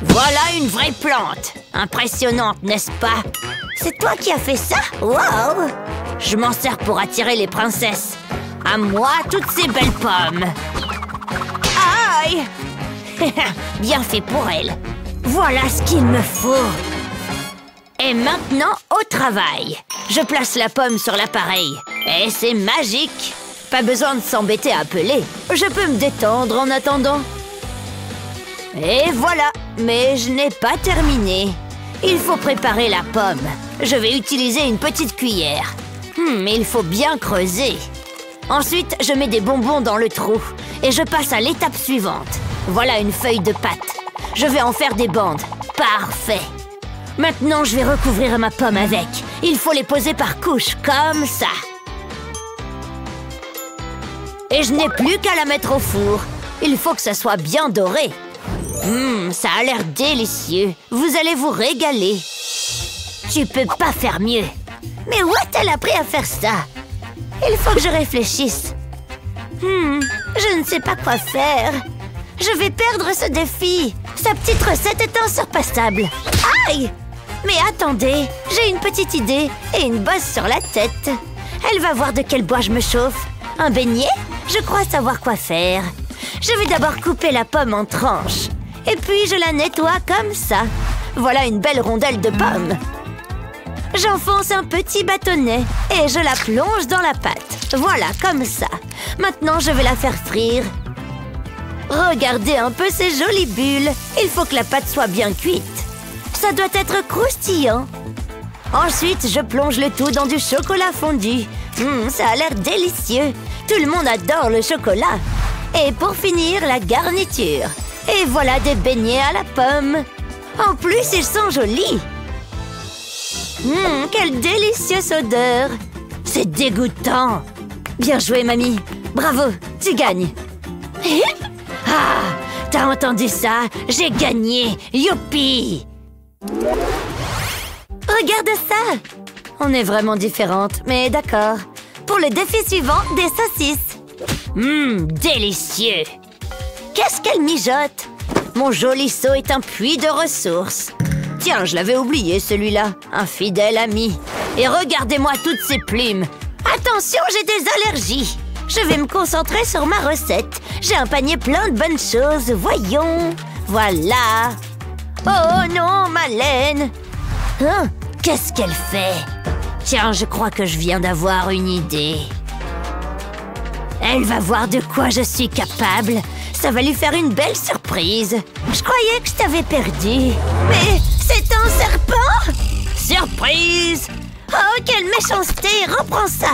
Voilà une vraie plante. Impressionnante, n'est-ce pas? C'est toi qui as fait ça? Wow! Je m'en sers pour attirer les princesses. À moi, toutes ces belles pommes. Aïe! Bien fait pour elle. Voilà ce qu'il me faut. Et maintenant, au travail. Je place la pomme sur l'appareil. Et c'est magique. Pas besoin de s'embêter à peler. Je peux me détendre en attendant. Et voilà. Mais je n'ai pas terminé. Il faut préparer la pomme. Je vais utiliser une petite cuillère. Mais il faut bien creuser. Ensuite, je mets des bonbons dans le trou. Et je passe à l'étape suivante. Voilà une feuille de pâte. Je vais en faire des bandes. Parfait. Maintenant, je vais recouvrir ma pomme avec. Il faut les poser par couches, comme ça. Et je n'ai plus qu'à la mettre au four. Il faut que ça soit bien doré. Ça a l'air délicieux. Vous allez vous régaler. Tu peux pas faire mieux. Mais où a-t-elle appris à faire ça? Il faut que je réfléchisse. Je ne sais pas quoi faire. Je vais perdre ce défi. Sa petite recette est insurpassable. Aïe! Mais attendez, j'ai une petite idée et une bosse sur la tête. Elle va voir de quel bois je me chauffe. Un beignet? Je crois savoir quoi faire. Je vais d'abord couper la pomme en tranches. Et puis je la nettoie comme ça. Voilà une belle rondelle de pomme. J'enfonce un petit bâtonnet et je la plonge dans la pâte. Voilà, comme ça. Maintenant, je vais la faire frire. Regardez un peu ces jolies bulles. Il faut que la pâte soit bien cuite. Ça doit être croustillant. Ensuite, je plonge le tout dans du chocolat fondu. Ça a l'air délicieux. Tout le monde adore le chocolat. Et pour finir, la garniture. Et voilà des beignets à la pomme. En plus, ils sont jolis. Quelle délicieuse odeur. C'est dégoûtant. Bien joué, mamie. Bravo, tu gagnes. Ah, t'as entendu ça? J'ai gagné. Youpi! Regarde ça. On est vraiment différentes, mais d'accord. Pour le défi suivant, des saucisses. Délicieux. Qu'est-ce qu'elle mijote? Mon joli seau est un puits de ressources. Tiens, je l'avais oublié celui-là. Un fidèle ami. Et regardez-moi toutes ces plumes. Attention, j'ai des allergies. Je vais me concentrer sur ma recette. J'ai un panier plein de bonnes choses. Voyons. Voilà. Oh non, ma laine. Qu'est-ce qu'elle fait? Tiens, je crois que je viens d'avoir une idée. Elle va voir de quoi je suis capable. Ça va lui faire une belle surprise. Je croyais que je t'avais perdu. Mais c'est un serpent? Surprise! Oh, quelle méchanceté! Reprends ça!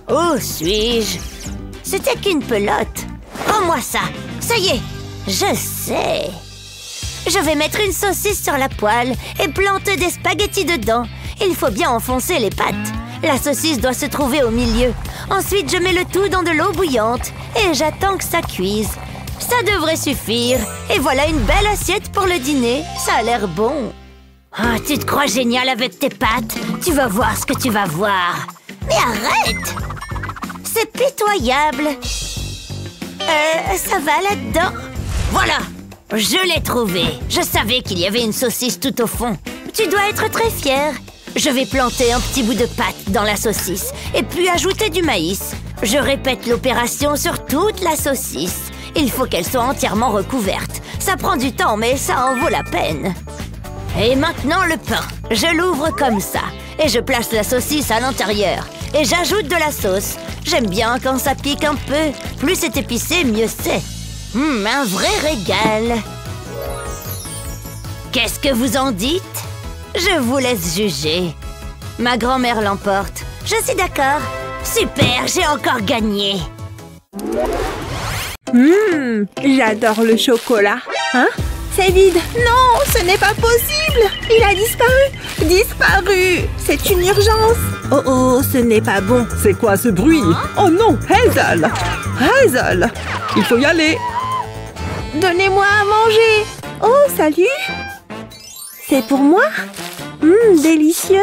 Où suis-je? C'était qu'une pelote. Rends-moi ça. Ça y est, je sais. Je vais mettre une saucisse sur la poêle et planter des spaghettis dedans. Il faut bien enfoncer les pâtes. La saucisse doit se trouver au milieu. Ensuite, je mets le tout dans de l'eau bouillante et j'attends que ça cuise. Ça devrait suffire. Et voilà une belle assiette pour le dîner. Ça a l'air bon. Oh, tu te crois génial avec tes pâtes? Tu vas voir ce que tu vas voir. Mais arrête! C'est pitoyable. Ça va là-dedans? Voilà! Je l'ai trouvé. Je savais qu'il y avait une saucisse tout au fond. Tu dois être très fier. Je vais planter un petit bout de pâte dans la saucisse et puis ajouter du maïs. Je répète l'opération sur toute la saucisse. Il faut qu'elle soit entièrement recouverte. Ça prend du temps, mais ça en vaut la peine. Et maintenant le pain. Je l'ouvre comme ça et je place la saucisse à l'intérieur. Et j'ajoute de la sauce. J'aime bien quand ça pique un peu. Plus c'est épicé, mieux c'est. Un vrai régal. Qu'est-ce que vous en dites? Je vous laisse juger. Ma grand-mère l'emporte. Je suis d'accord. Super, j'ai encore gagné.
J'adore le chocolat. Hein? C'est vide. Non, ce n'est pas possible. Il a disparu. Disparu. C'est une urgence. Oh oh, ce n'est pas bon.
C'est quoi ce bruit? Oh non, Hazel! Hazel! Il faut y aller.
Donnez-moi à manger. Oh, salut. C'est pour moi? Délicieux.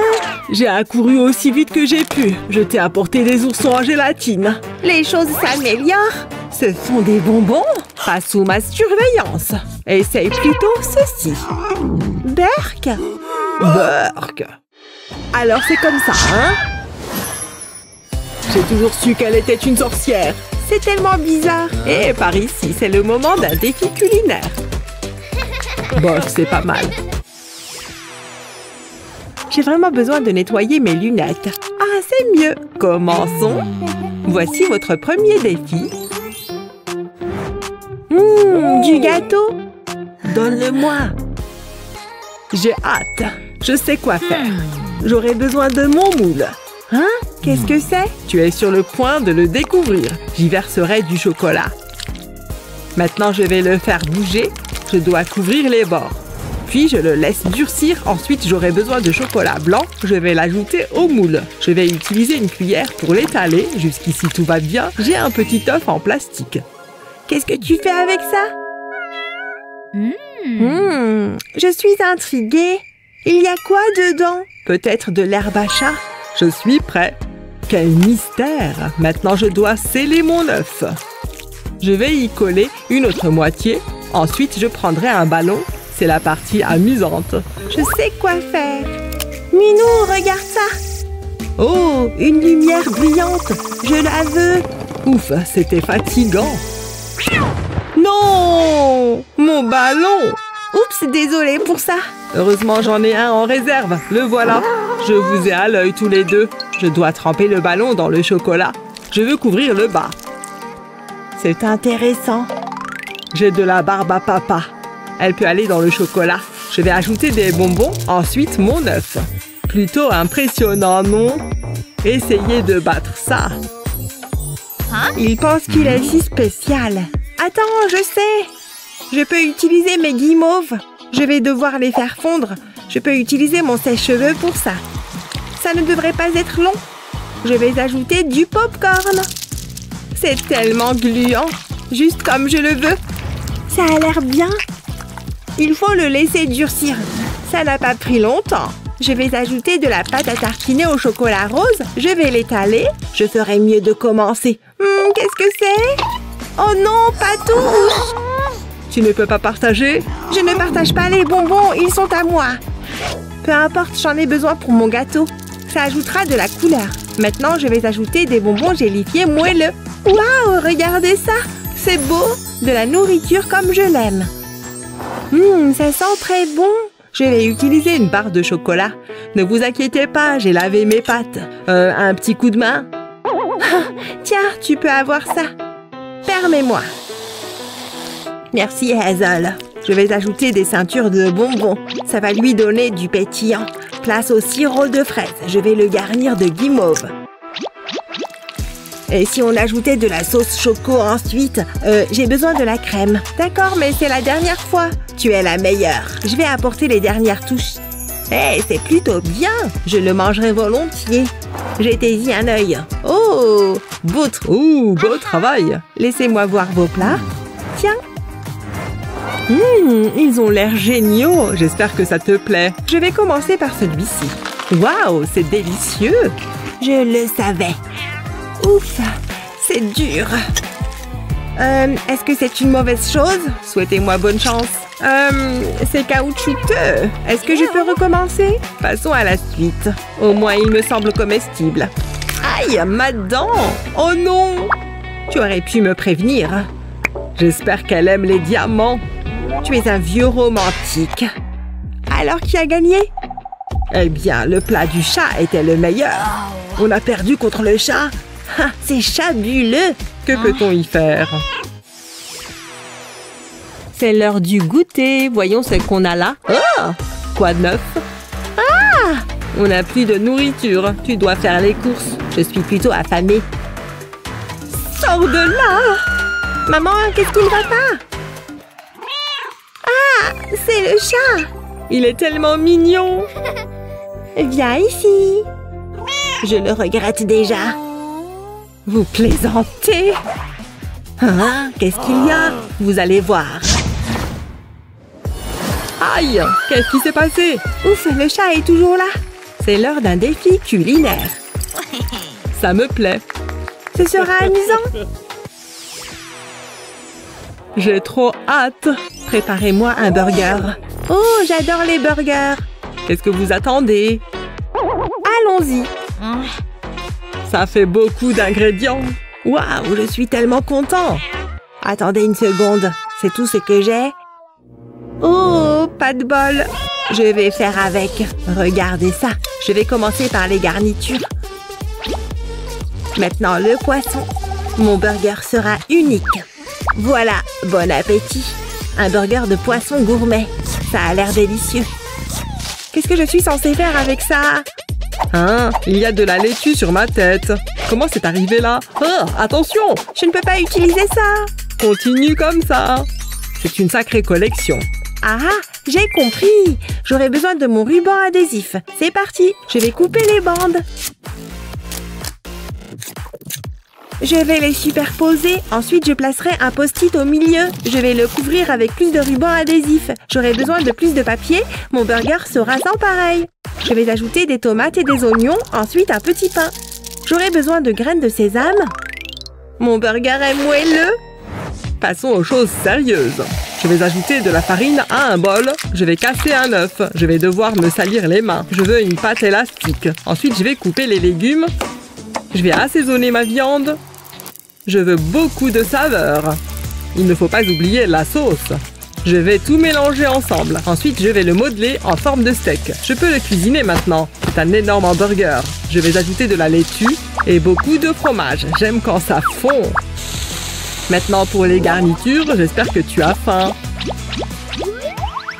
J'ai accouru aussi vite que j'ai pu. Je t'ai apporté des oursons en gélatine.
Les choses s'améliorent.
Ce sont des bonbons? Pas sous ma surveillance. Essaye plutôt ceci.
Berk?
Berk. Alors c'est comme ça, hein? J'ai toujours su qu'elle était une sorcière.
C'est tellement bizarre.
Et par ici, c'est le moment d'un défi culinaire. Bof, c'est pas mal. J'ai vraiment besoin de nettoyer mes lunettes. Ah, c'est mieux. Commençons. Voici votre premier défi.
Du gâteau.
Donne-le-moi. J'ai hâte. Je sais quoi faire. J'aurai besoin de mon moule.
Hein? Qu'est-ce que c'est?
Tu es sur le point de le découvrir. J'y verserai du chocolat. Maintenant, je vais le faire bouger. Je dois couvrir les bords. Puis, je le laisse durcir. Ensuite, j'aurai besoin de chocolat blanc. Je vais l'ajouter au moule. Je vais utiliser une cuillère pour l'étaler. Jusqu'ici, tout va bien. J'ai un petit œuf en plastique.
Qu'est-ce que tu fais avec ça? Je suis intriguée. Il y a quoi dedans?
Peut-être de l'herbe à chat? Je suis prêt. Quel mystère! Maintenant, je dois sceller mon œuf. Je vais y coller une autre moitié. Ensuite, je prendrai un ballon. C'est la partie amusante.
Je sais quoi faire. Minou, regarde ça. Oh, une lumière brillante. Je la veux.
Ouf, c'était fatigant. Non! Mon ballon!
Oups, désolée pour ça.
Heureusement, j'en ai un en réserve. Le voilà. Je vous ai à l'œil tous les deux. Je dois tremper le ballon dans le chocolat. Je veux couvrir le bas.
C'est intéressant.
J'ai de la barbe à papa. Elle peut aller dans le chocolat. Je vais ajouter des bonbons, ensuite mon œuf. Plutôt impressionnant, non? Essayez de battre ça.
Il pense qu'il est si spécial. Attends, je sais. Je peux utiliser mes guimauves. Je vais devoir les faire fondre. Je peux utiliser mon sèche-cheveux pour ça. Ça ne devrait pas être long. Je vais ajouter du popcorn. C'est tellement gluant. Juste comme je le veux. Ça a l'air bien. Il faut le laisser durcir. Ça n'a pas pris longtemps. Je vais ajouter de la pâte à tartiner au chocolat rose. Je vais l'étaler. Je ferais mieux de commencer. Qu'est-ce que c'est? Oh non, pas tout!
Tu ne peux pas partager?
Je ne partage pas les bonbons, ils sont à moi. Peu importe, j'en ai besoin pour mon gâteau. Ça ajoutera de la couleur. Maintenant, je vais ajouter des bonbons gélifiés moelleux. Waouh, regardez ça! C'est beau! De la nourriture comme je l'aime. Ça sent très bon.
Je vais utiliser une barre de chocolat. Ne vous inquiétez pas, j'ai lavé mes pattes. Un petit coup de main?
Tiens, tu peux avoir ça. Permets-moi. Merci, Hazel. Je vais ajouter des ceintures de bonbons. Ça va lui donner du pétillant. Place au sirop de fraise. Je vais le garnir de guimauve. Et si on ajoutait de la sauce choco ensuite? J'ai besoin de la crème. D'accord, mais c'est la dernière fois. Tu es la meilleure. Je vais apporter les dernières touches. Eh, c'est plutôt bien. Je le mangerai volontiers. Jetez-y un œil. Oh,
Ouh, beau travail.
laissez-moi voir vos plats. Tiens,
Ils ont l'air géniaux. J'espère que ça te plaît.
je vais commencer par celui-ci.
Waouh, c'est délicieux.
Je le savais. Ouf, c'est dur. Est-ce que c'est une mauvaise chose? Souhaitez-moi bonne chance. C'est caoutchouteux. Est-ce que je peux recommencer? Passons à la suite. Au moins, il me semble comestible. Aïe, ma dent! Oh non! Tu aurais pu me prévenir.
J'espère qu'elle aime les diamants.
Tu es un vieux romantique. Alors, qui a gagné?
Eh bien, le plat du chat était le meilleur.
On a perdu contre le chat. Ah, c'est fabuleux.
Que peut-on y faire?
C'est l'heure du goûter. Voyons ce qu'on a là.
Oh! Quoi de neuf?
On n'a plus de nourriture. Tu dois faire les courses. Je suis plutôt affamée. Sors de là! Maman, qu'est-ce qui ne va pas? Ah, c'est le chat!
Il est tellement mignon.
Viens ici. Je le regrette déjà.
Vous plaisantez?
Hein? Qu'est-ce qu'il y a? Vous allez voir.
Aïe! Qu'est-ce qui s'est passé?
Ouf, le chat est toujours là. C'est l'heure d'un défi culinaire.
Ça me plaît.
Ce sera amusant.
J'ai trop hâte.
Préparez-moi un burger. Oh, j'adore les burgers.
Qu'est-ce que vous attendez?
Allons-y.
Ça fait beaucoup d'ingrédients.
Waouh, je suis tellement content. Attendez une seconde. C'est tout ce que j'ai? Oh, pas de bol. Je vais faire avec. Regardez ça. Je vais commencer par les garnitures. Maintenant, le poisson. Mon burger sera unique. Voilà, bon appétit. Un burger de poisson gourmet. Ça a l'air délicieux. Qu'est-ce que je suis censée faire avec ça?
Hein? Il y a de la laitue sur ma tête. Comment c'est arrivé là? Oh, attention!
Je ne peux pas utiliser ça.
Continue comme ça. C'est une sacrée collection.
Ah, j'ai compris. J'aurai besoin de mon ruban adhésif. C'est parti. Je vais couper les bandes. Je vais les superposer. Ensuite, je placerai un post-it au milieu. Je vais le couvrir avec plus de ruban adhésif. J'aurai besoin de plus de papier. Mon burger sera sans pareil. Je vais ajouter des tomates et des oignons. Ensuite, un petit pain. J'aurai besoin de graines de sésame. Mon burger est moelleux.
Passons aux choses sérieuses. Je vais ajouter de la farine à un bol. Je vais casser un œuf. Je vais devoir me salir les mains. Je veux une pâte élastique. Ensuite, je vais couper les légumes. Je vais assaisonner ma viande. Je veux beaucoup de saveur. Il ne faut pas oublier la sauce. Je vais tout mélanger ensemble. Ensuite, je vais le modeler en forme de steak. Je peux le cuisiner maintenant. C'est un énorme hamburger. Je vais ajouter de la laitue et beaucoup de fromage. J'aime quand ça fond. Maintenant, pour les garnitures, j'espère que tu as faim.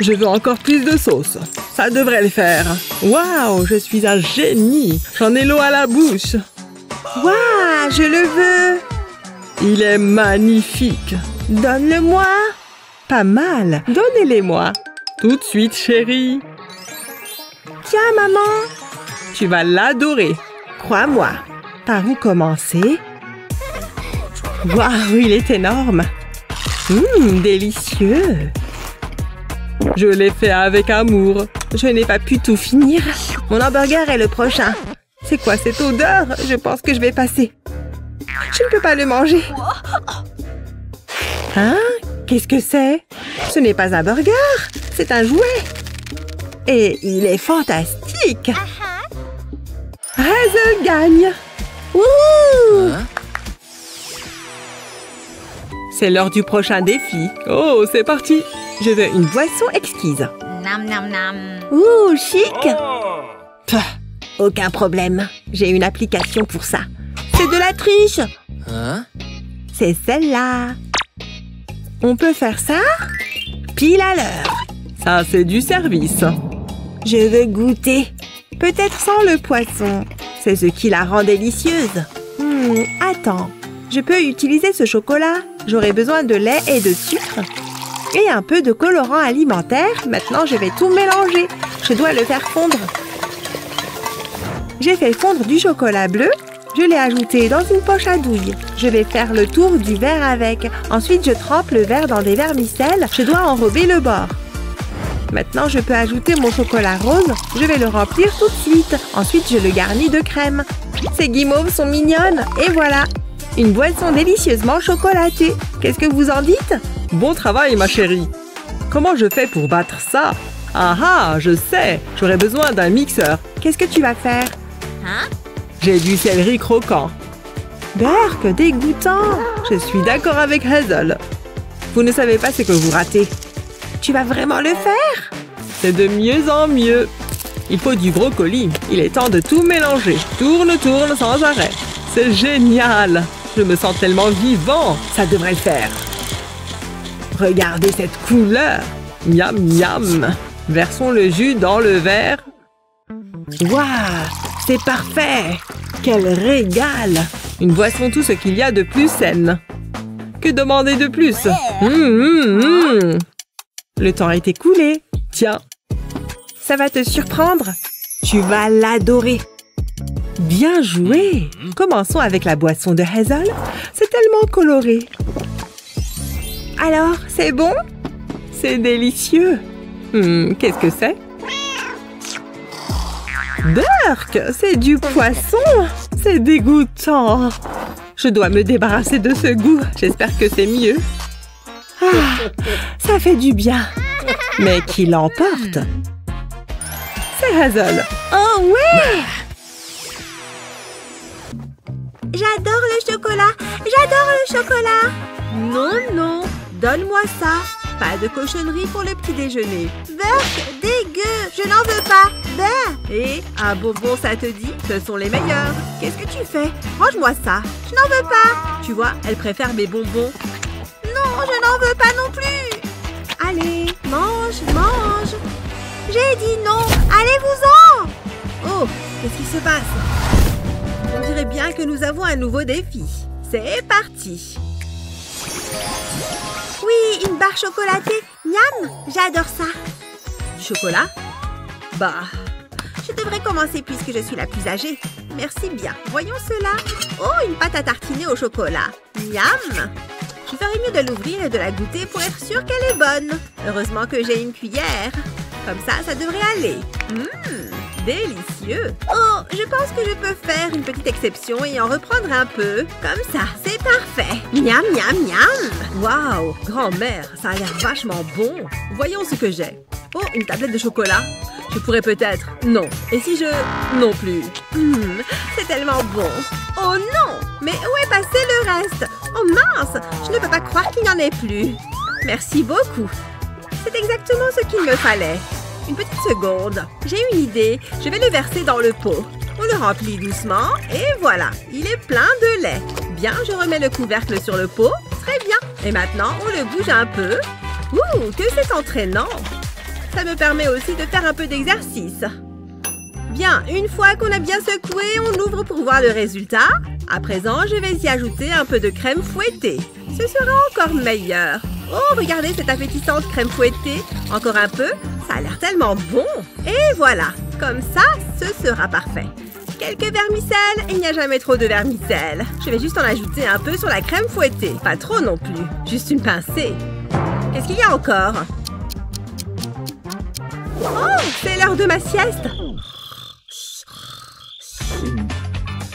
Je veux encore plus de sauce. Ça devrait le faire. Waouh, je suis un génie. J'en ai l'eau à la bouche.
Waouh, je le veux.
Il est magnifique.
Donne-le-moi.
Pas mal. Donnez-les-moi. Tout de suite, chérie.
Tiens, maman.
Tu vas l'adorer.
Crois-moi.
Par où commencer? Waouh, il est énorme. Délicieux. Je l'ai fait avec amour.
Je n'ai pas pu tout finir. Mon hamburger est le prochain. C'est quoi cette odeur? Je pense que je vais passer. Je ne peux pas le manger. Hein? Qu'est-ce que c'est? Ce n'est pas un burger, c'est un jouet. Et il est fantastique. Hazel gagne. Wouhou!
C'est l'heure du prochain défi. Oh, c'est parti.
Je veux une boisson exquise.
Nam nam nam.
Ouh, chic. Pah, aucun problème. J'ai une application pour ça. C'est de la triche. C'est celle-là. On peut faire ça pile à l'heure.
Ça, c'est du service.
Je veux goûter. Peut-être sans le poisson. C'est ce qui la rend délicieuse. Attends. Je peux utiliser ce chocolat. J'aurai besoin de lait et de sucre. Et un peu de colorant alimentaire. Maintenant, je vais tout mélanger. Je je dois le faire fondre. J'ai fait fondre du chocolat bleu. Je l'ai ajouté dans une poche à douille. Je vais faire le tour du verre avec. Ensuite, je trempe le verre dans des vermicelles. Je dois enrober le bord. Maintenant, je peux ajouter mon chocolat rose. Je vais le remplir tout de suite. Ensuite, je le garnis de crème. Ces guimauves sont mignonnes. Et voilà, une boisson délicieusement chocolatée. Qu'est-ce que vous en dites?
Bon travail, ma chérie. Comment je fais pour battre ça? Ah ah, je sais. J'aurais besoin d'un mixeur.
Qu'est-ce que tu vas faire?
J'ai du céleri croquant.
Berk, dégoûtant.
Je suis d'accord avec Hazel. Vous ne savez pas ce que vous ratez.
Tu vas vraiment le faire?
C'est de mieux en mieux. Il faut du brocoli. Il est temps de tout mélanger. Tourne, tourne sans arrêt. C'est génial. Je me sens tellement vivant. Ça devrait le faire. Regardez cette couleur. Miam, miam. Versons le jus dans le verre. Waouh, c'est parfait. Quel régal. Une boisson tout ce qu'il y a de plus saine. Que demander de plus?
Le temps est écoulé.
Tiens.
Ça va te surprendre. Tu vas l'adorer. Bien joué. Commençons avec la boisson de Hazel. C'est tellement coloré. Alors, c'est bon?
C'est délicieux. Qu'est-ce que c'est?
Berk, c'est du poisson.
C'est dégoûtant. Je dois me débarrasser de ce goût. J'espère que c'est mieux.
Ah, ça fait du bien.
Mais qui l'emporte? C'est Hazel.
Oh ouais!
J'adore le chocolat. J'adore le chocolat.
Non, non. Donne-moi ça. Pas de cochonnerie pour le petit déjeuner.
Berk, dégueu. Je n'en veux pas. Berk.
Et un bonbon, ça te dit? Ce sont les meilleurs. Qu'est-ce que tu fais? Range-moi ça.
Je n'en veux pas.
Tu vois, elle préfère mes bonbons.
Non, je n'en veux pas non plus. Allez, mange, mange. J'ai dit non. Allez-vous-en.
Oh, qu'est-ce qui se passe? On dirait bien que nous avons un nouveau défi. C'est parti.
Oui, une barre chocolatée. Miam, j'adore ça.
Du chocolat? Bah, je devrais commencer puisque je suis la plus âgée. Merci bien. Voyons cela. Oh, une pâte à tartiner au chocolat. Miam! Je ferais mieux de l'ouvrir et de la goûter pour être sûre qu'elle est bonne. Heureusement que j'ai une cuillère. Comme ça devrait aller. Délicieux. Oh, je pense que je peux faire une petite exception et en reprendre un peu. Comme ça, c'est parfait. Miam, miam, miam. Waouh, grand-mère, ça a l'air vachement bon. Voyons ce que j'ai. Oh, une tablette de chocolat. Je pourrais peut-être... Non. Et si je... Non plus. C'est tellement bon. Oh non! Mais où est passé le reste? Oh mince! Je ne peux pas croire qu'il n'y en ait plus. Merci beaucoup. C'est exactement ce qu'il me fallait. Une petite seconde. J'ai une idée. Je vais le verser dans le pot. On le remplit doucement et voilà. Il est plein de lait. Bien, je remets le couvercle sur le pot. Très bien. Et maintenant, on le bouge un peu. Ouh, que c'est entraînant. Ça me permet aussi de faire un peu d'exercice. Bien, une fois qu'on a bien secoué, on ouvre pour voir le résultat. À présent, je vais y ajouter un peu de crème fouettée. Ce sera encore meilleur. Oh, regardez cette appétissante crème fouettée. Encore un peu. Ça a l'air tellement bon. Et voilà. Comme ça, ce sera parfait. Quelques vermicelles. Il n'y a jamais trop de vermicelles. Je vais juste en ajouter un peu sur la crème fouettée. Pas trop non plus. Juste une pincée. Qu'est-ce qu'il y a encore? Oh, c'est l'heure de ma sieste.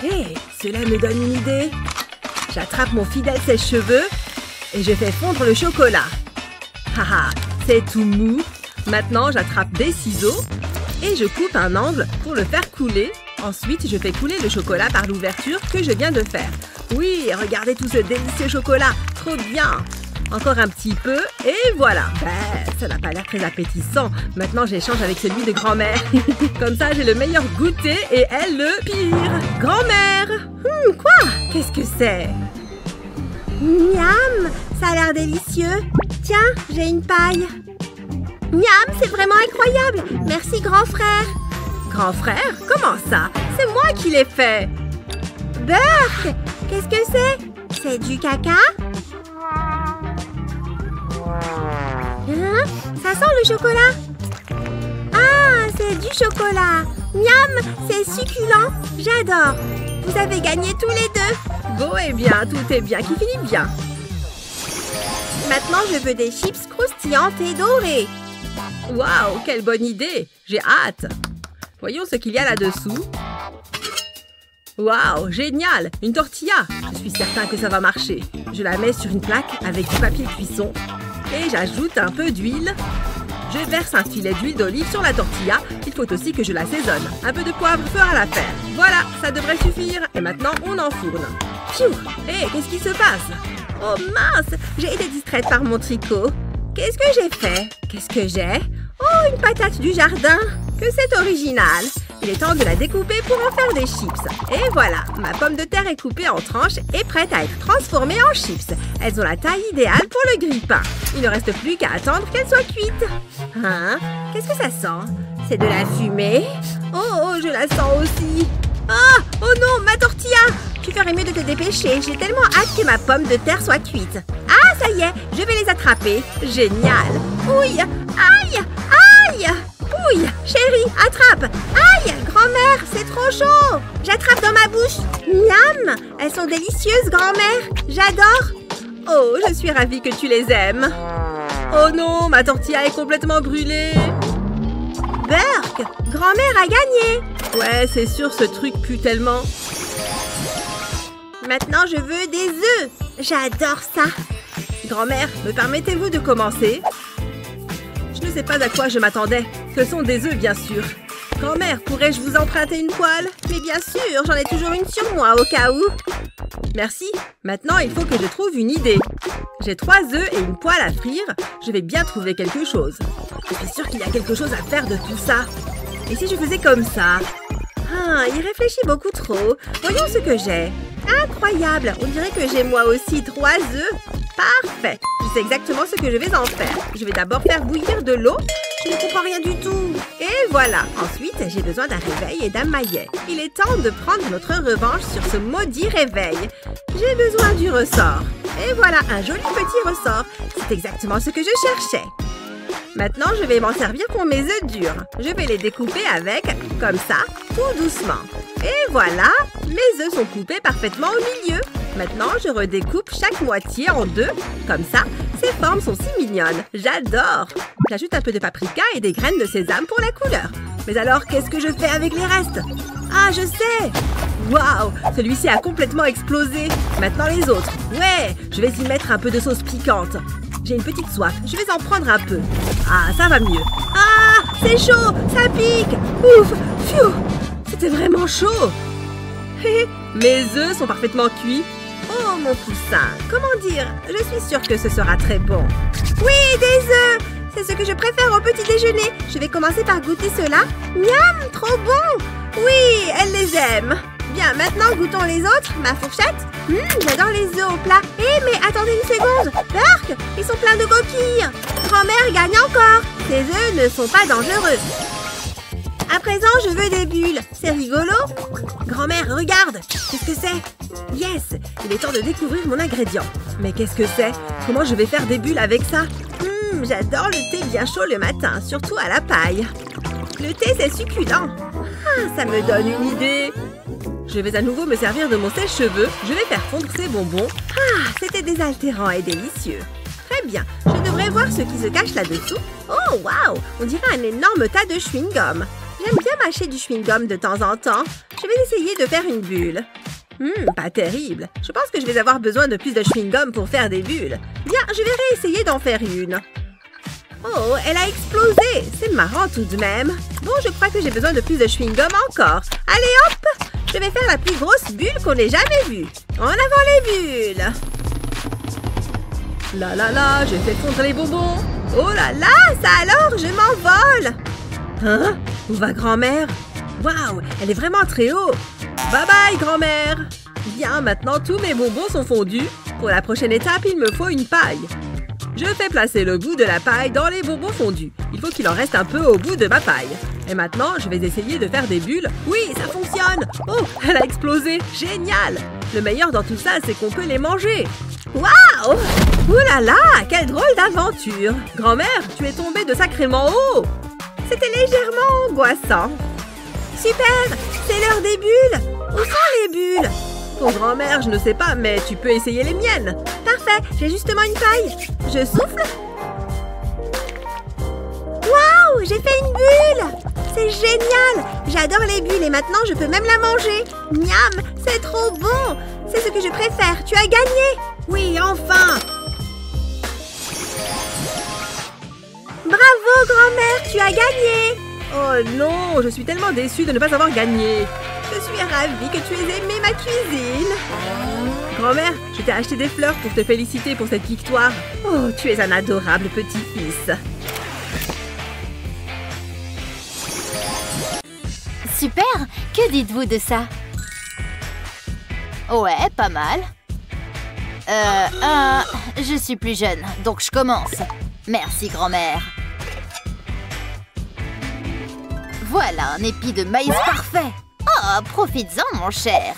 Hé, cela me donne une idée. J'attrape mon fidèle sèche-cheveux et je fais fondre le chocolat. Haha, c'est tout mou. Maintenant, j'attrape des ciseaux et je coupe un angle pour le faire couler. Ensuite, je fais couler le chocolat par l'ouverture que je viens de faire. Oui, regardez tout ce délicieux chocolat. Trop bien. Encore un petit peu et voilà. Ben, ça n'a pas l'air très appétissant. Maintenant, j'échange avec celui de grand-mère. Comme ça, j'ai le meilleur goûter et elle le pire. Grand-mère! Quoi? Qu'est-ce que c'est?
Miam, ça a l'air délicieux. Tiens, j'ai une paille. Miam, c'est vraiment incroyable. Merci, grand frère.
Grand frère? Comment ça? C'est moi qui l'ai fait.
Berk, qu'est-ce que c'est? C'est du caca? Hein? Ça sent le chocolat. Ah, c'est du chocolat. Miam, c'est succulent. J'adore. Vous avez gagné tous les deux.
Bon, eh bien, tout est bien qui finit bien.
Maintenant, je veux des chips croustillantes et dorées.
Waouh, quelle bonne idée! J'ai hâte! Voyons ce qu'il y a là-dessous. Waouh, génial! Une tortilla! Je suis certain que ça va marcher. Je la mets sur une plaque avec du papier cuisson et j'ajoute un peu d'huile. Je verse un filet d'huile d'olive sur la tortilla. Il faut aussi que je l'assaisonne. Un peu de poivre fera l'affaire. Voilà, ça devrait suffire. Et maintenant, on enfourne. Pfiou! Hé, qu'est-ce qui se passe? Oh mince! J'ai été distraite par mon tricot. Qu'est-ce que j'ai fait? Qu'est-ce que j'ai? Oh, une patate du jardin! Que c'est original! Il est temps de la découper pour en faire des chips. Et voilà, ma pomme de terre est coupée en tranches et prête à être transformée en chips. Elles ont la taille idéale pour le grille-pain. Il ne reste plus qu'à attendre qu'elles soient cuites. Hein? Qu'est-ce que ça sent? C'est de la fumée? Oh, je la sens aussi. Ah! Oh non, ma tortilla! Tu ferais mieux de te dépêcher. J'ai tellement hâte que ma pomme de terre soit cuite. Ah, ça y est, je vais les attraper. Génial! Ouille! Aïe! Aïe! Ouille! Chérie, attrape! Aïe! Grand-mère, c'est trop chaud! J'attrape dans ma bouche. Miam! Elles sont délicieuses, grand-mère. J'adore. Oh, je suis ravie que tu les aimes. Oh non, ma tortilla est complètement brûlée. Burk! Grand-mère a gagné! Ouais, c'est sûr, ce truc pue tellement. Maintenant, je veux des œufs. J'adore ça. Grand-mère, me permettez-vous de commencer? Je ne sais pas à quoi je m'attendais. Ce sont des œufs, bien sûr. Grand-mère, pourrais-je vous emprunter une poêle? Mais bien sûr, j'en ai toujours une sur moi, au cas où. Merci. Maintenant, il faut que je trouve une idée. J'ai 3 œufs et une poêle à frire. Je vais bien trouver quelque chose. Je suis sûre qu'il y a quelque chose à faire de tout ça. Et si je faisais comme ça? Ah, il réfléchit beaucoup trop. Voyons ce que j'ai. Incroyable! On dirait que j'ai moi aussi 3 œufs. Parfait! Je sais exactement ce que je vais en faire. Je vais d'abord faire bouillir de l'eau. Je ne comprends rien du tout. Et voilà. Ensuite, j'ai besoin d'un réveil et d'un maillet. Il est temps de prendre notre revanche sur ce maudit réveil. J'ai besoin du ressort. Et voilà, un joli petit ressort. C'est exactement ce que je cherchais. Maintenant, je vais m'en servir pour mes œufs durs. Je vais les découper avec, comme ça, tout doucement. Et voilà, mes œufs sont coupés parfaitement au milieu. Maintenant, je redécoupe chaque moitié en 2. Comme ça, ces formes sont si mignonnes. J'adore! J'ajoute un peu de paprika et des graines de sésame pour la couleur. Mais alors, qu'est-ce que je fais avec les restes? Ah, je sais! Waouh! Celui-ci a complètement explosé. Maintenant, les autres. Ouais, je vais y mettre un peu de sauce piquante. J'ai une petite soif. Je vais en prendre un peu. Ah, ça va mieux. Ah, c'est chaud! Ça pique! Ouf! Pfiou! C'était vraiment chaud! Mes œufs sont parfaitement cuits. Oh, mon poussin! Comment dire? Je suis sûre que ce sera très bon. Oui, des œufs! C'est ce que je préfère au petit déjeuner. Je vais commencer par goûter cela. Miam! Trop bon! Oui, elle les aime. Bien, maintenant, goûtons les autres. Ma fourchette. J'adore les œufs au plat. Mais attendez une seconde. Burk, ils sont pleins de coquilles. Grand-mère gagne encore. Ces œufs ne sont pas dangereux. À présent, je veux des bulles. C'est rigolo. Grand-mère, regarde. Qu'est-ce que c'est? Yes, il est temps de découvrir mon ingrédient. Mais qu'est-ce que c'est? Comment je vais faire des bulles avec ça? J'adore le thé bien chaud le matin, surtout à la paille. Le thé, c'est succulent. Ah, ça me donne une idée. Je vais à nouveau me servir de mon sèche-cheveux. Je vais faire fondre ces bonbons. Ah, c'était désaltérant et délicieux. Très bien, je devrais voir ce qui se cache là-dessous. Oh, waouh! On dirait un énorme tas de chewing-gum. J'aime bien mâcher du chewing-gum de temps en temps. Je vais essayer de faire une bulle. Pas terrible. Je pense que je vais avoir besoin de plus de chewing-gum pour faire des bulles. Bien, je vais réessayer d'en faire une. Oh, elle a explosé. C'est marrant tout de même. Bon, je crois que j'ai besoin de plus de chewing-gum encore. Allez, hop! Je vais faire la plus grosse bulle qu'on ait jamais vue. En avant les bulles! Là là là, j'ai fait fondre les bonbons. Oh là là, ça alors, je m'envole. Hein? Où va grand-mère? Waouh, elle est vraiment très haut. Bye bye, grand-mère. Bien, maintenant tous mes bonbons sont fondus. Pour la prochaine étape, il me faut une paille. Je fais placer le bout de la paille dans les bonbons fondus. Il faut qu'il en reste un peu au bout de ma paille. Et maintenant, je vais essayer de faire des bulles. Oui, ça fonctionne. Oh, elle a explosé. Génial. Le meilleur dans tout ça, c'est qu'on peut les manger. Waouh! Ouh là là, quelle drôle d'aventure. Grand-mère, tu es tombée de sacrément haut. C'était légèrement angoissant.
Super! C'est l'heure des bulles! Où sont les bulles?
Ton grand-mère, je ne sais pas, mais tu peux essayer les miennes.
Parfait, j'ai justement une paille. Je souffle. Waouh! J'ai fait une bulle! C'est génial! J'adore les bulles et maintenant je peux même la manger. Miam! C'est trop bon! C'est ce que je préfère. Tu as gagné!
Oui, enfin!
Bravo, grand-mère! Tu as gagné!
Oh non, je suis tellement déçue de ne pas avoir gagné. Je suis ravie que tu aies aimé ma cuisine. Grand-mère, je t'ai acheté des fleurs pour te féliciter pour cette victoire. Oh, tu es un adorable petit-fils.
Super! Que dites-vous de ça? Ouais, pas mal. Je suis plus jeune, donc je commence. Merci, grand-mère. Voilà un épi de maïs parfait. Oh, profites-en, mon cher.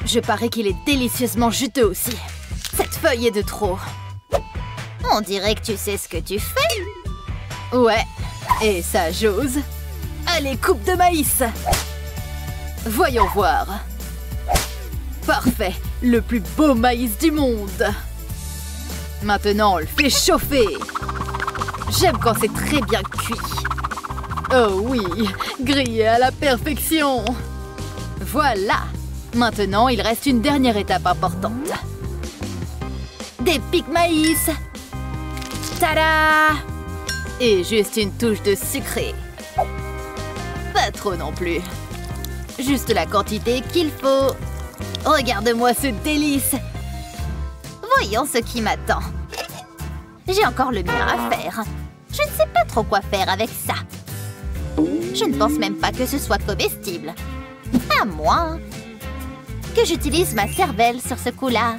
Je parie qu'il est délicieusement juteux aussi. Cette feuille est de trop. On dirait que tu sais ce que tu fais. Ouais, et ça, j'ose. Allez, coupe de maïs. Voyons voir. Parfait, le plus beau maïs du monde. Maintenant, on le fait chauffer. J'aime quand c'est très bien cuit. Oh oui, grillé à la perfection. Voilà. Maintenant, il reste une dernière étape importante. Des pics maïs. Tada! Et juste une touche de sucré. Pas trop non plus. Juste la quantité qu'il faut. Regarde-moi ce délice. Voyons ce qui m'attend. J'ai encore le mien à faire. Je ne sais pas trop quoi faire avec ça. Je ne pense même pas que ce soit comestible. À moins que j'utilise ma cervelle sur ce coup-là.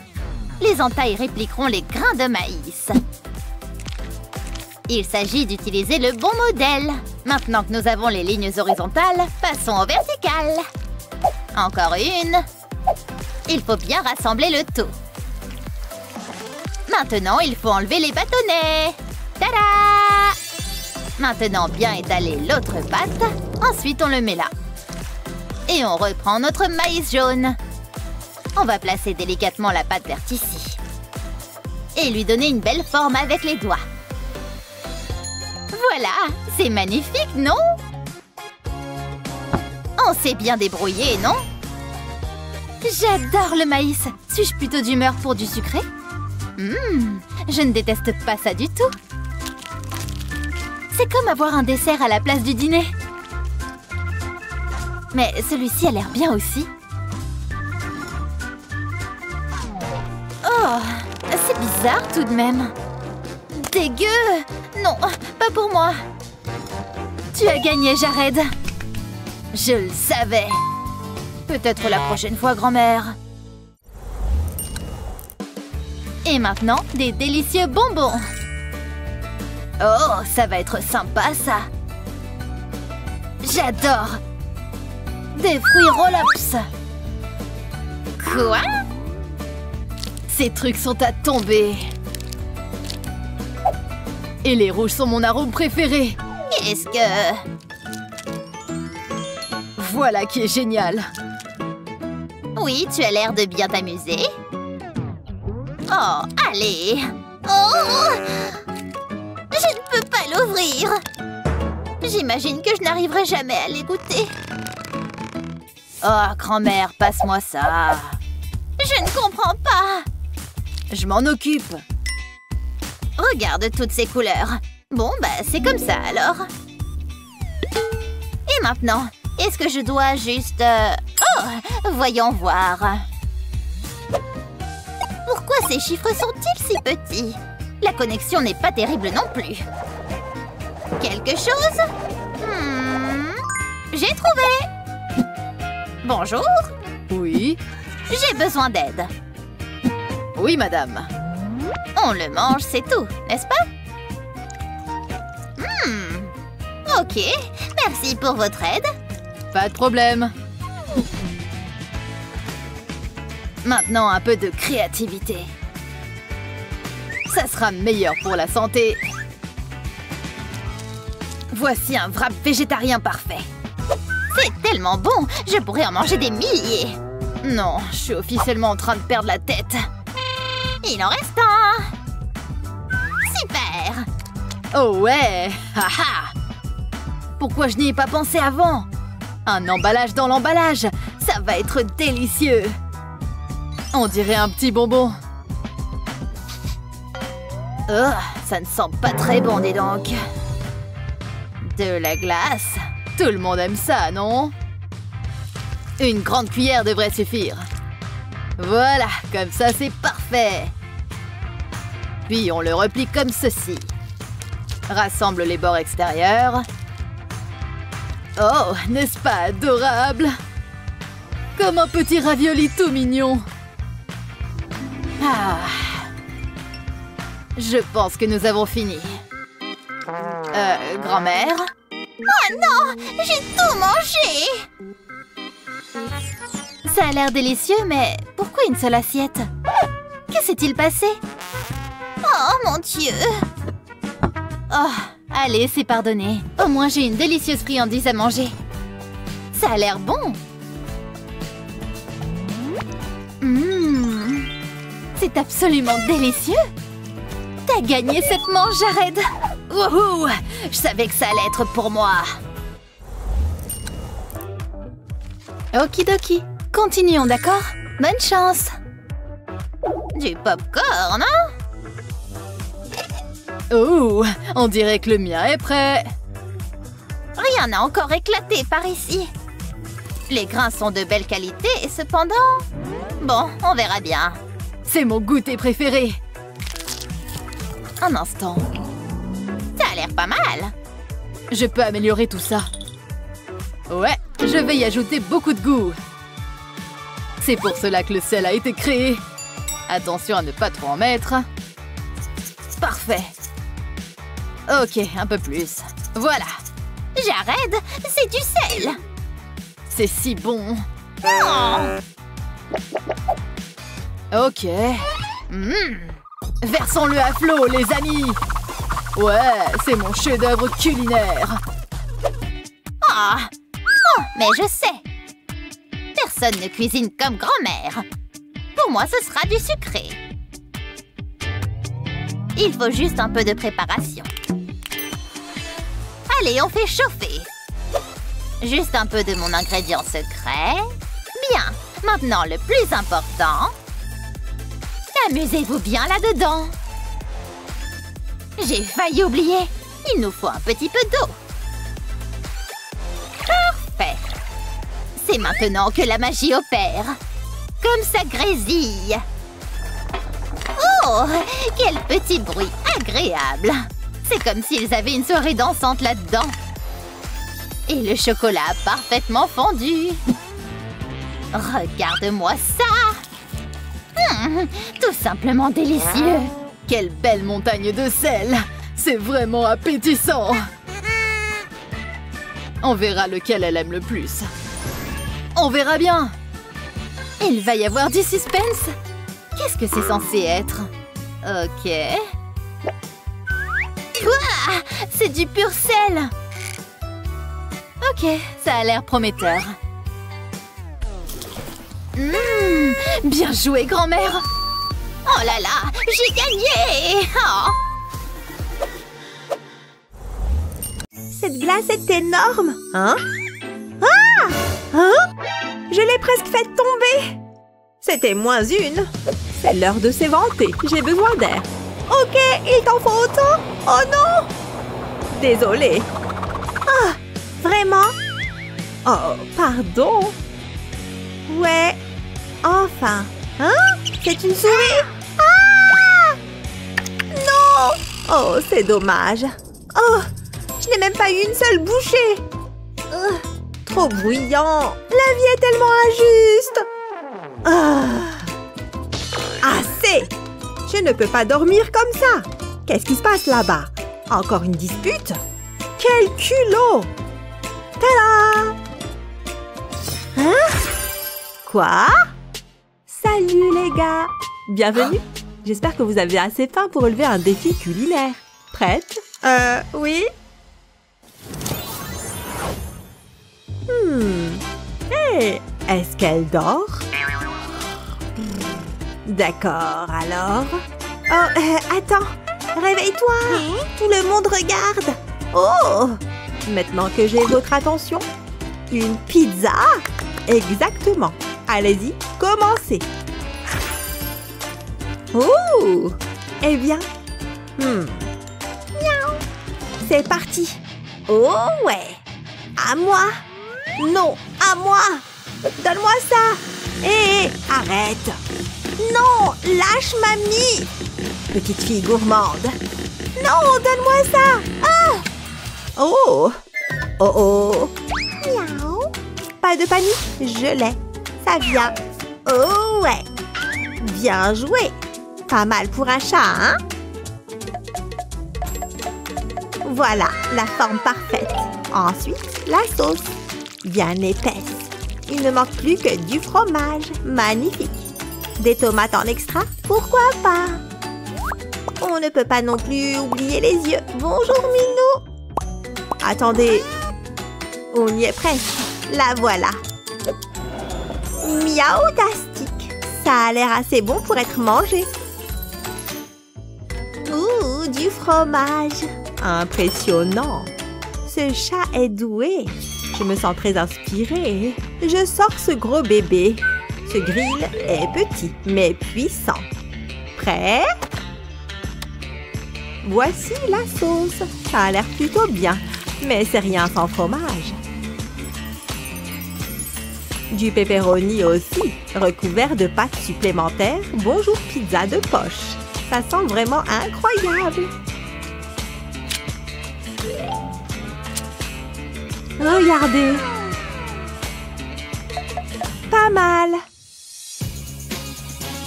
Les entailles répliqueront les grains de maïs. Il s'agit d'utiliser le bon modèle. Maintenant que nous avons les lignes horizontales, passons aux verticales. Encore une. Il faut bien rassembler le tout. Maintenant, il faut enlever les bâtonnets. Tada! Maintenant, bien étaler l'autre pâte. Ensuite, on le met là. Et on reprend notre maïs jaune. On va placer délicatement la pâte verte ici. Et lui donner une belle forme avec les doigts. Voilà, c'est magnifique, non? On s'est bien débrouillé, non? J'adore le maïs. Suis-je plutôt d'humeur pour du sucré? Je ne déteste pas ça du tout. C'est comme avoir un dessert à la place du dîner. Mais celui-ci a l'air bien aussi. Oh, c'est bizarre tout de même. Dégueu! Non, pas pour moi. Tu as gagné, Jared. Je le savais. Peut-être la prochaine fois, grand-mère. Et maintenant, des délicieux bonbons. Oh, ça va être sympa, ça. J'adore. Des fruits roll-ups. Quoi? Ces trucs sont à tomber. Et les rouges sont mon arôme préféré. Qu'est-ce que... Voilà qui est génial. Oui, tu as l'air de bien t'amuser. Oh, allez. Oh! Je ne peux pas l'ouvrir. J'imagine que je n'arriverai jamais à les goûter. Oh, grand-mère, passe-moi ça. Je ne comprends pas. Je m'en occupe. Regarde toutes ces couleurs. Bon, bah, c'est comme ça, alors. Et maintenant, est-ce que je dois juste... Oh, voyons voir. Pourquoi ces chiffres sont-ils si petits? La connexion n'est pas terrible non plus. Quelque chose? J'ai trouvé. Bonjour. Oui. J'ai besoin d'aide. Oui, madame. On le mange, c'est tout, n'est-ce pas? Ok, merci pour votre aide. Pas de problème. Maintenant, un peu de créativité. Ça sera meilleur pour la santé.
Voici un wrap végétarien parfait. C'est tellement bon, je pourrais en manger des milliers. Non, je suis officiellement en train de perdre la tête. Il en reste un. Super. Oh ouais, haha. Pourquoi je n'y ai pas pensé avant? Un emballage dans l'emballage, ça va être délicieux. On dirait un petit bonbon. Oh, ça ne sent pas très bon, dis donc. De la glace. Tout le monde aime ça, non? Une grande cuillère devrait suffire. Voilà, comme ça c'est parfait. Puis on le replie comme ceci. Rassemble les bords extérieurs. Oh, n'est-ce pas adorable? Comme un petit ravioli tout mignon. Ah. Je pense que nous avons fini. Grand-mère?
Oh non, j'ai tout mangé.
Ça a l'air délicieux, mais pourquoi une seule assiette? Que s'est-il passé?
Oh mon Dieu.
Oh, allez, c'est pardonné. Au moins, j'ai une délicieuse friandise à manger. Ça a l'air bon. C'est absolument délicieux. T'as gagné cette manche, Jared. Wouhou! Je savais que ça allait être pour moi. Okidoki. Continuons, d'accord? Bonne chance. Du popcorn, hein? Oh, on dirait que le mien est prêt.
Rien n'a encore éclaté par ici. Les grains sont de belle qualité et cependant... Bon, on verra bien.
C'est mon goûter préféré. Un instant.
Ça a l'air pas mal.
Je peux améliorer tout ça. Ouais, je vais y ajouter beaucoup de goût. C'est pour cela que le sel a été créé. Attention à ne pas trop en mettre. Parfait. Ok, un peu plus. Voilà.
Jared, c'est du sel.
C'est si bon.
Oh.
Ok. Versons-le à flot, les amis. Ouais, c'est mon chef-d'œuvre culinaire.
Oh, mais je sais. Personne ne cuisine comme grand-mère. Pour moi, ce sera du sucré. Il faut juste un peu de préparation. Allez, on fait chauffer. Juste un peu de mon ingrédient secret. Bien, maintenant le plus important. Amusez-vous bien là-dedans. J'ai failli oublier. Il nous faut un petit peu d'eau. Parfait. C'est maintenant que la magie opère. Comme ça grésille. Oh, quel petit bruit agréable. C'est comme s'ils avaient une soirée dansante là-dedans. Et le chocolat a parfaitement fondu. Regarde-moi ça. Tout simplement délicieux.
Quelle belle montagne de sel. C'est vraiment appétissant. On verra lequel elle aime le plus. On verra bien. Il va y avoir du suspense. Qu'est-ce que c'est censé être? Ok.
Ouah, c'est du pur sel.
Ok, ça a l'air prometteur. Bien joué, grand-mère.
Oh là là, j'ai gagné. Oh.
Cette glace est énorme. Hein? Ah! Hein? Je l'ai presque fait tomber. C'était moins une.
C'est l'heure de s'éventer. J'ai besoin d'air.
Ok, il t'en faut autant? Oh non!
Désolée.
Ah! Vraiment?
Oh, pardon.
Ouais. Enfin. Hein? C'est une souris? Ah! Non!
Oh, c'est dommage.
Oh! Je n'ai même pas eu une seule bouchée. Trop bruyant. La vie est tellement injuste. Assez! Je ne peux pas dormir comme ça. Qu'est-ce qui se passe là-bas? Encore une dispute? Quel culot! Tada! Hein? Quoi?
Salut les gars. Bienvenue. J'espère que vous avez assez faim pour relever un défi culinaire. Prête?
Oui.
Est-ce qu'elle dort? D'accord, alors.
Oh, attends. Réveille-toi. Tout le monde regarde. Oh!
Maintenant que j'ai votre attention, une pizza? Exactement. Allez-y, commencez. Oh! Eh bien,
C'est parti. Oh ouais. À moi. Non, à moi. Donne-moi ça. Hé, arrête. Non, lâche mamie. Petite fille gourmande. Non, donne-moi ça. Ah!
oh! Oh oh!
Miaou. Pas de panique, je l'ai. Ça vient. Oh ouais. Bien joué. Pas mal pour un chat, hein? Voilà, la forme parfaite. Ensuite, la sauce. Bien épaisse. Il ne manque plus que du fromage. Magnifique. Des tomates en extra? Pourquoi pas? On ne peut pas non plus oublier les yeux. Bonjour, Minou. Attendez. On y est presque. La voilà. Miaoutastique. Ça a l'air assez bon pour être mangé. Ouh, du fromage.
Impressionnant. Ce chat est doué. Je me sens très inspirée. Je sors ce gros bébé. Ce grill est petit, mais puissant. Prêt? Voici la sauce. Ça a l'air plutôt bien, mais c'est rien sans fromage. Du pepperoni aussi, recouvert de pâtes supplémentaires. Bonjour pizza de poche. Ça sent vraiment incroyable. Regardez. Pas mal.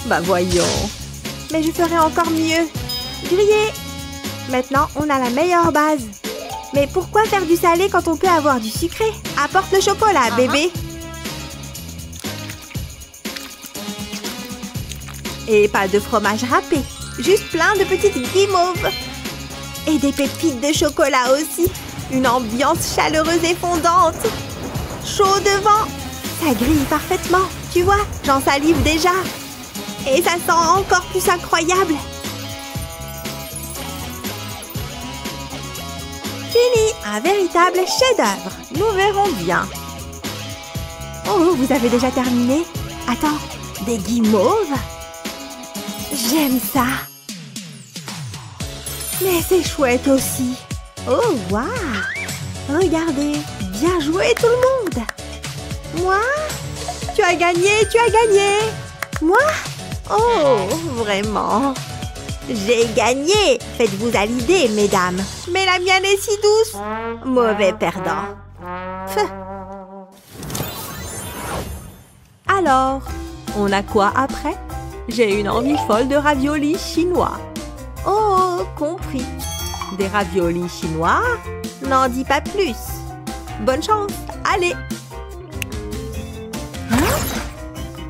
Bah voyons.
Mais je ferai encore mieux. Grillé. Maintenant, on a la meilleure base. Mais pourquoi faire du salé quand on peut avoir du sucré? Apporte le chocolat, bébé. Et pas de fromage râpé. Juste plein de petites guimauves. Et des pépites de chocolat aussi. Une ambiance chaleureuse et fondante. Chaud devant. Ça grille parfaitement. Tu vois, j'en salive déjà. Et ça sent encore plus incroyable. Fini. Un véritable chef-d'œuvre. Nous verrons bien. Oh, vous avez déjà terminé? Attends, des guimauves? J'aime ça. Mais c'est chouette aussi. Oh, waouh! Regardez, bien joué tout le monde! Moi? Tu as gagné, tu as gagné! Moi? Oh, vraiment? J'ai gagné! Faites-vous à l'idée, mesdames. Mais la mienne est si douce! Mauvais perdant. Pfff.
Alors, on a quoi après? J'ai une envie folle de raviolis chinois.
Oh, compris.
Des raviolis chinois?
N'en dis pas plus.
Bonne chance, allez!
Hein?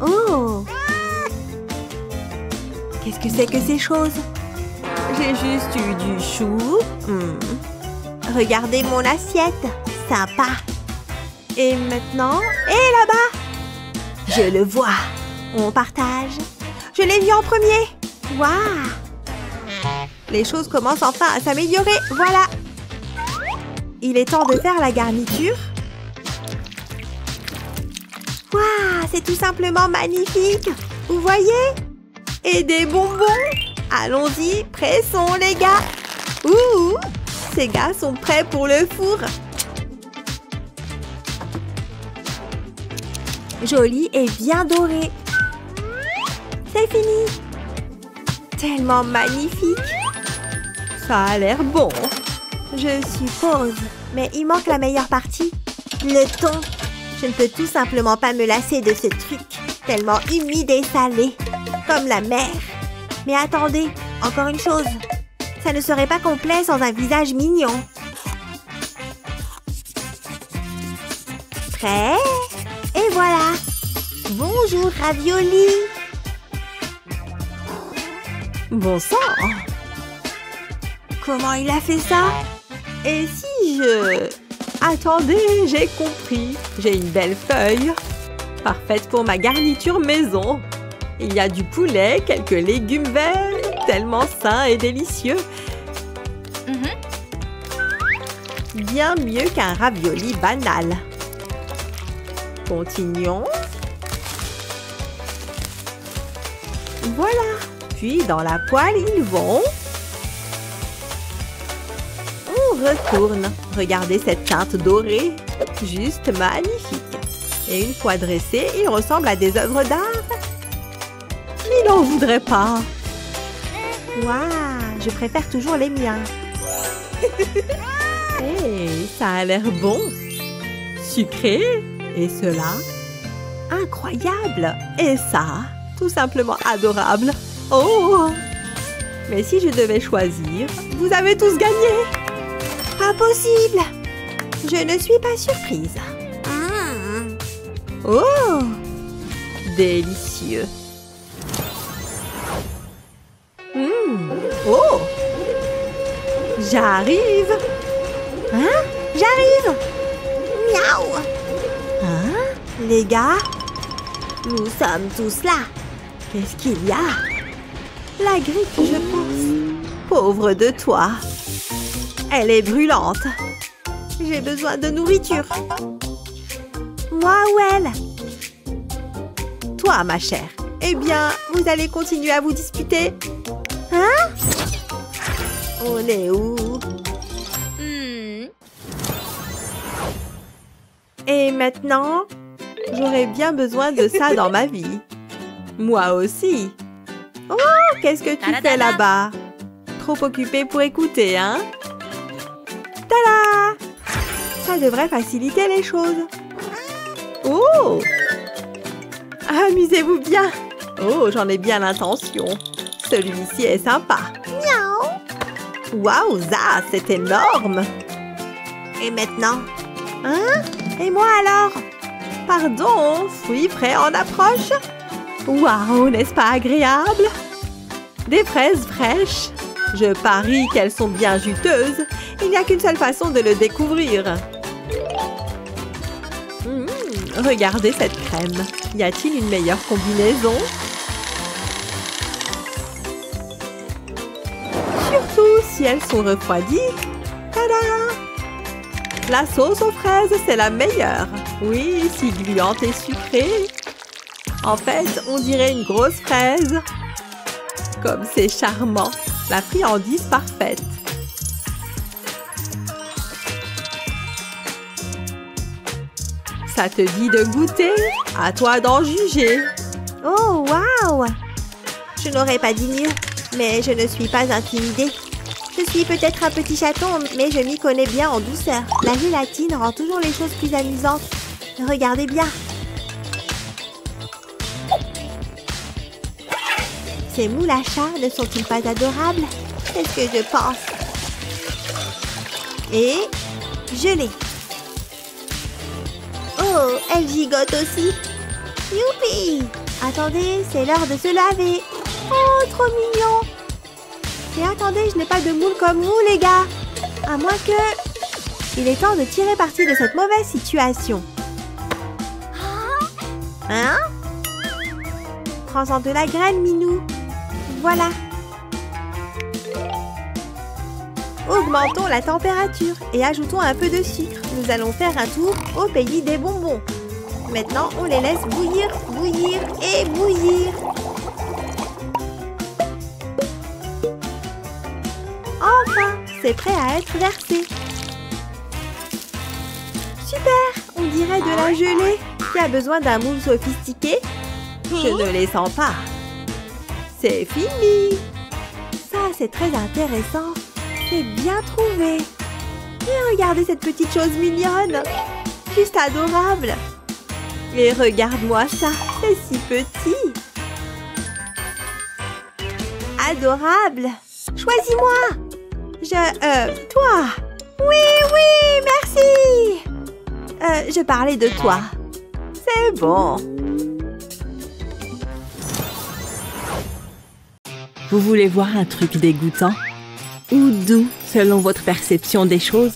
Oh! Qu'est-ce que c'est que ces choses?
J'ai juste eu du chou.
Regardez mon assiette. Sympa. Et maintenant? Et là-bas? Je le vois. On partage. Je l'ai vu en premier. Waouh! Les choses commencent enfin à s'améliorer. Voilà. Il est temps de faire la garniture. Waouh, c'est tout simplement magnifique. Vous voyez? Et des bonbons. Allons-y, pressons les gars. Ouh, ces gars sont prêts pour le four. Joli et bien doré. C'est fini. Tellement magnifique.
Ça a l'air bon.
Je suppose. Mais il manque la meilleure partie. Le thon. Je ne peux tout simplement pas me lasser de ce truc. Tellement humide et salé. Comme la mer. Mais attendez, encore une chose. Ça ne serait pas complet sans un visage mignon. Prêt? Et voilà. Bonjour, ravioli.
Bon sang!
Comment il a fait ça?
Et si je... Attendez, j'ai compris. J'ai une belle feuille. Parfaite pour ma garniture maison. Il y a du poulet, quelques légumes verts, tellement sains et délicieux. Bien mieux qu'un ravioli banal. Continuons. Voilà. Puis dans la poêle, ils vont. On retourne. Regardez cette teinte dorée. Juste magnifique. Et une fois dressés, ils ressemblent à des œuvres d'art. Il n'en voudrait pas.
Waouh, je préfère toujours les miens.
Hey, ça a l'air bon. Sucré. Et cela, incroyable. Et ça, tout simplement adorable. Oh! Mais si je devais choisir, vous avez tous gagné.
Impossible. Je ne suis pas surprise.
Oh! Délicieux. Oh! J'arrive.
Hein? J'arrive. Miaou.
Hein?
Les gars, nous sommes tous là.
Qu'est-ce qu'il y a? La grippe, je pense. Pauvre de toi. Elle est brûlante. J'ai besoin de nourriture.
Moi ou elle?
Toi, ma chère. Eh bien, vous allez continuer à vous disputer.
Hein?
On est où? Et maintenant, j'aurais bien besoin de ça dans ma vie. Moi aussi. Oh, qu'est-ce que tu fais là-bas? Trop occupé pour écouter, hein? Tada! Ça devrait faciliter les choses. Oh! Amusez-vous bien. Oh, j'en ai bien l'intention. Celui-ci est sympa.
Miaou.
Waouh, ça, c'est énorme.
Et maintenant?
Hein? Et moi alors? Pardon, fruits frais en approche? Waouh, n'est-ce pas agréable? Des fraises fraîches. Je parie qu'elles sont bien juteuses. Il n'y a qu'une seule façon de le découvrir. Regardez cette crème. Y a-t-il une meilleure combinaison? Surtout si elles sont refroidies. Tada! La sauce aux fraises, c'est la meilleure. Oui, si gluante et sucrée. En fait, on dirait une grosse fraise. Comme c'est charmant. La friandise parfaite. Ça te dit de goûter? À toi d'en juger.
Oh, waouh! Je n'aurais pas dit mieux, mais je ne suis pas intimidée. Je suis peut-être un petit chaton, mais je m'y connais bien en douceur. La gélatine rend toujours les choses plus amusantes. Regardez bien. Ces moules à chat ne sont-ils pas adorables? C'est ce que je pense. Et gelée. Oh, elle gigote aussi. Youpi! Attendez, c'est l'heure de se laver. Oh, trop mignon! Mais attendez, je n'ai pas de moule comme vous, les gars. À moins que... Il est temps de tirer parti de cette mauvaise situation. Hein? Prends-en de la graine, Minou. Voilà. Augmentons la température et ajoutons un peu de sucre. Nous allons faire un tour au pays des bonbons. Maintenant, on les laisse bouillir, bouillir et bouillir. Enfin, c'est prêt à être versé. Super, on dirait de la gelée qui a besoin d'un moule sophistiqué. Je ne les sens pas. C'est fini. Ça, c'est très intéressant. C'est bien trouvé. Et regardez cette petite chose mignonne. Juste adorable. Et regarde-moi ça, c'est si petit. Adorable. Choisis-moi. Toi. Oui, merci. Je parlais de toi. C'est bon.
Vous voulez voir un truc dégoûtant? Ou doux, selon votre perception des choses?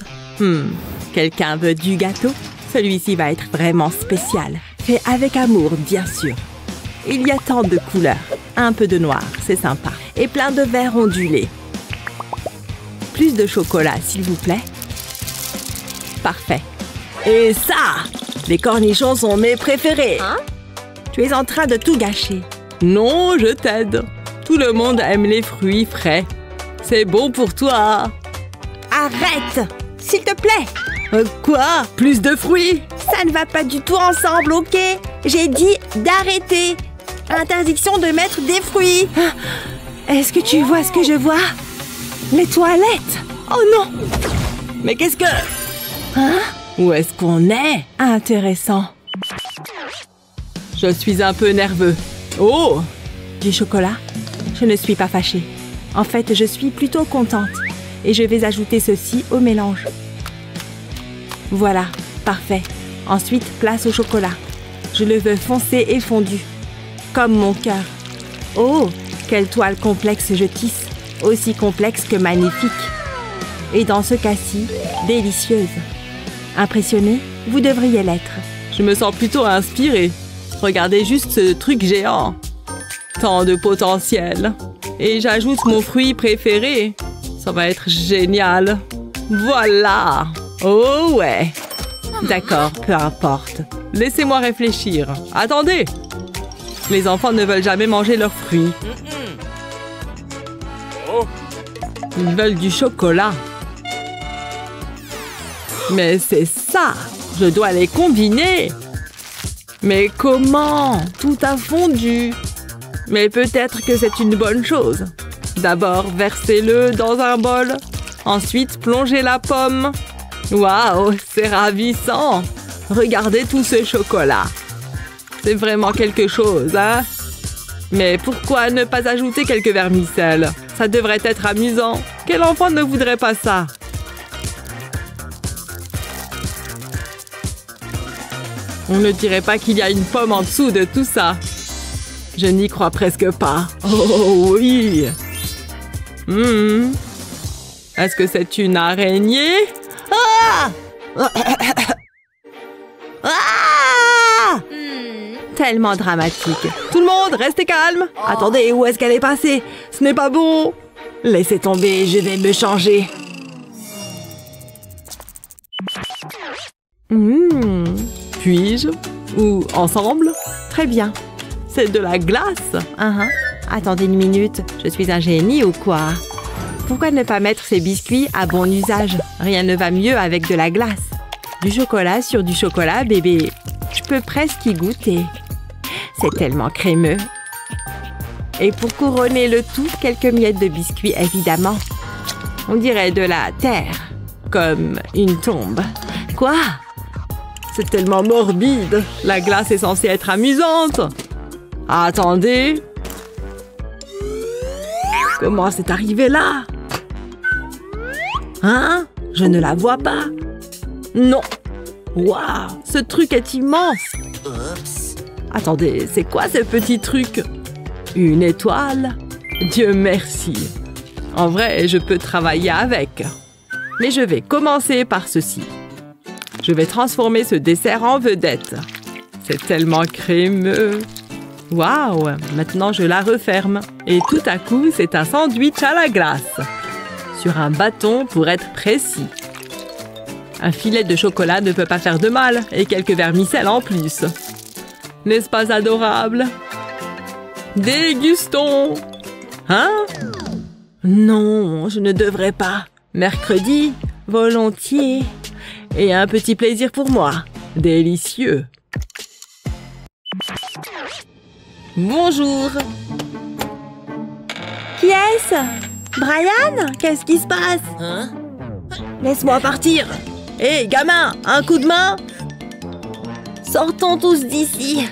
Quelqu'un veut du gâteau? Celui-ci va être vraiment spécial.
Fait avec amour, bien sûr. Il y a tant de couleurs. Un peu de noir, c'est sympa. Et plein de verres ondulés. Plus de chocolat, s'il vous plaît. Parfait. Et ça, les cornichons sont mes préférés. Tu es en train de tout gâcher. Non, je t'aide. Tout le monde aime les fruits frais. C'est bon pour toi.
Arrête! S'il te plaît!
Quoi? Plus de fruits?
Ça ne va pas du tout ensemble, ok? J'ai dit d'arrêter. Interdiction de mettre des fruits. Est-ce que tu vois ce que je vois? Les toilettes! Oh non!
Mais qu'est-ce que...
Hein?
Où est-ce qu'on est? Intéressant. Je suis un peu nerveux. Oh!
Du chocolat? Je ne suis pas fâchée. En fait, je suis plutôt contente. Et je vais ajouter ceci au mélange. Voilà, parfait. Ensuite, place au chocolat. Je le veux foncé et fondu. Comme mon cœur. Oh, quelle toile complexe je tisse. Aussi complexe que magnifique. Et dans ce cas-ci, délicieuse. Impressionné? Vous devriez l'être.
Je me sens plutôt inspirée. Regardez juste ce truc géant. Tant de potentiel. Et j'ajoute mon fruit préféré. Ça va être génial. Voilà. Oh ouais. D'accord, peu importe. Laissez-moi réfléchir. Attendez. Les enfants ne veulent jamais manger leurs fruits. Ils veulent du chocolat. Mais c'est ça. Je dois les combiner. Mais comment? Tout a fondu. Mais peut-être que c'est une bonne chose. D'abord, versez-le dans un bol. Ensuite, plongez la pomme. Waouh, c'est ravissant. Regardez tout ce chocolat. C'est vraiment quelque chose, hein? Mais pourquoi ne pas ajouter quelques vermicelles? Ça devrait être amusant. Quel enfant ne voudrait pas ça? On ne dirait pas qu'il y a une pomme en dessous de tout ça. Je n'y crois presque pas. Oh oui! Est-ce que c'est une araignée?
Ah! Ah! Tellement dramatique.
Tout le monde, restez calme. Attendez, où est-ce qu'elle est passée? Ce n'est pas bon. Laissez tomber, je vais me changer. Puis-je? Ou ensemble?
Très bien.
C'est de la glace.
Attendez une minute, je suis un génie ou quoi? Pourquoi ne pas mettre ces biscuits à bon usage? Rien ne va mieux avec de la glace. Du chocolat sur du chocolat, bébé. Je peux presque y goûter. C'est tellement crémeux. Et pour couronner le tout, quelques miettes de biscuits, évidemment. On dirait de la terre, comme une tombe. Quoi?
C'est tellement morbide. La glace est censée être amusante. Attendez. Comment c'est arrivé là? Hein? Je ne la vois pas. Non. Waouh, ce truc est immense. Attendez, c'est quoi ce petit truc? Une étoile? Dieu merci. En vrai, je peux travailler avec. Mais je vais commencer par ceci. Je vais transformer ce dessert en vedette. C'est tellement crémeux. Waouh! Maintenant, je la referme. Et tout à coup, c'est un sandwich à la glace. Sur un bâton pour être précis. Un filet de chocolat ne peut pas faire de mal. Et quelques vermicelles en plus. N'est-ce pas adorable? Dégustons! Hein? Non, je ne devrais pas. Mercredi? Volontiers. Et un petit plaisir pour moi. Délicieux. Bonjour.
Qui est-ce? Brian? Qu'est-ce qui se passe?
Laisse-moi partir. Hé, gamin, un coup de main?
Sortons tous d'ici.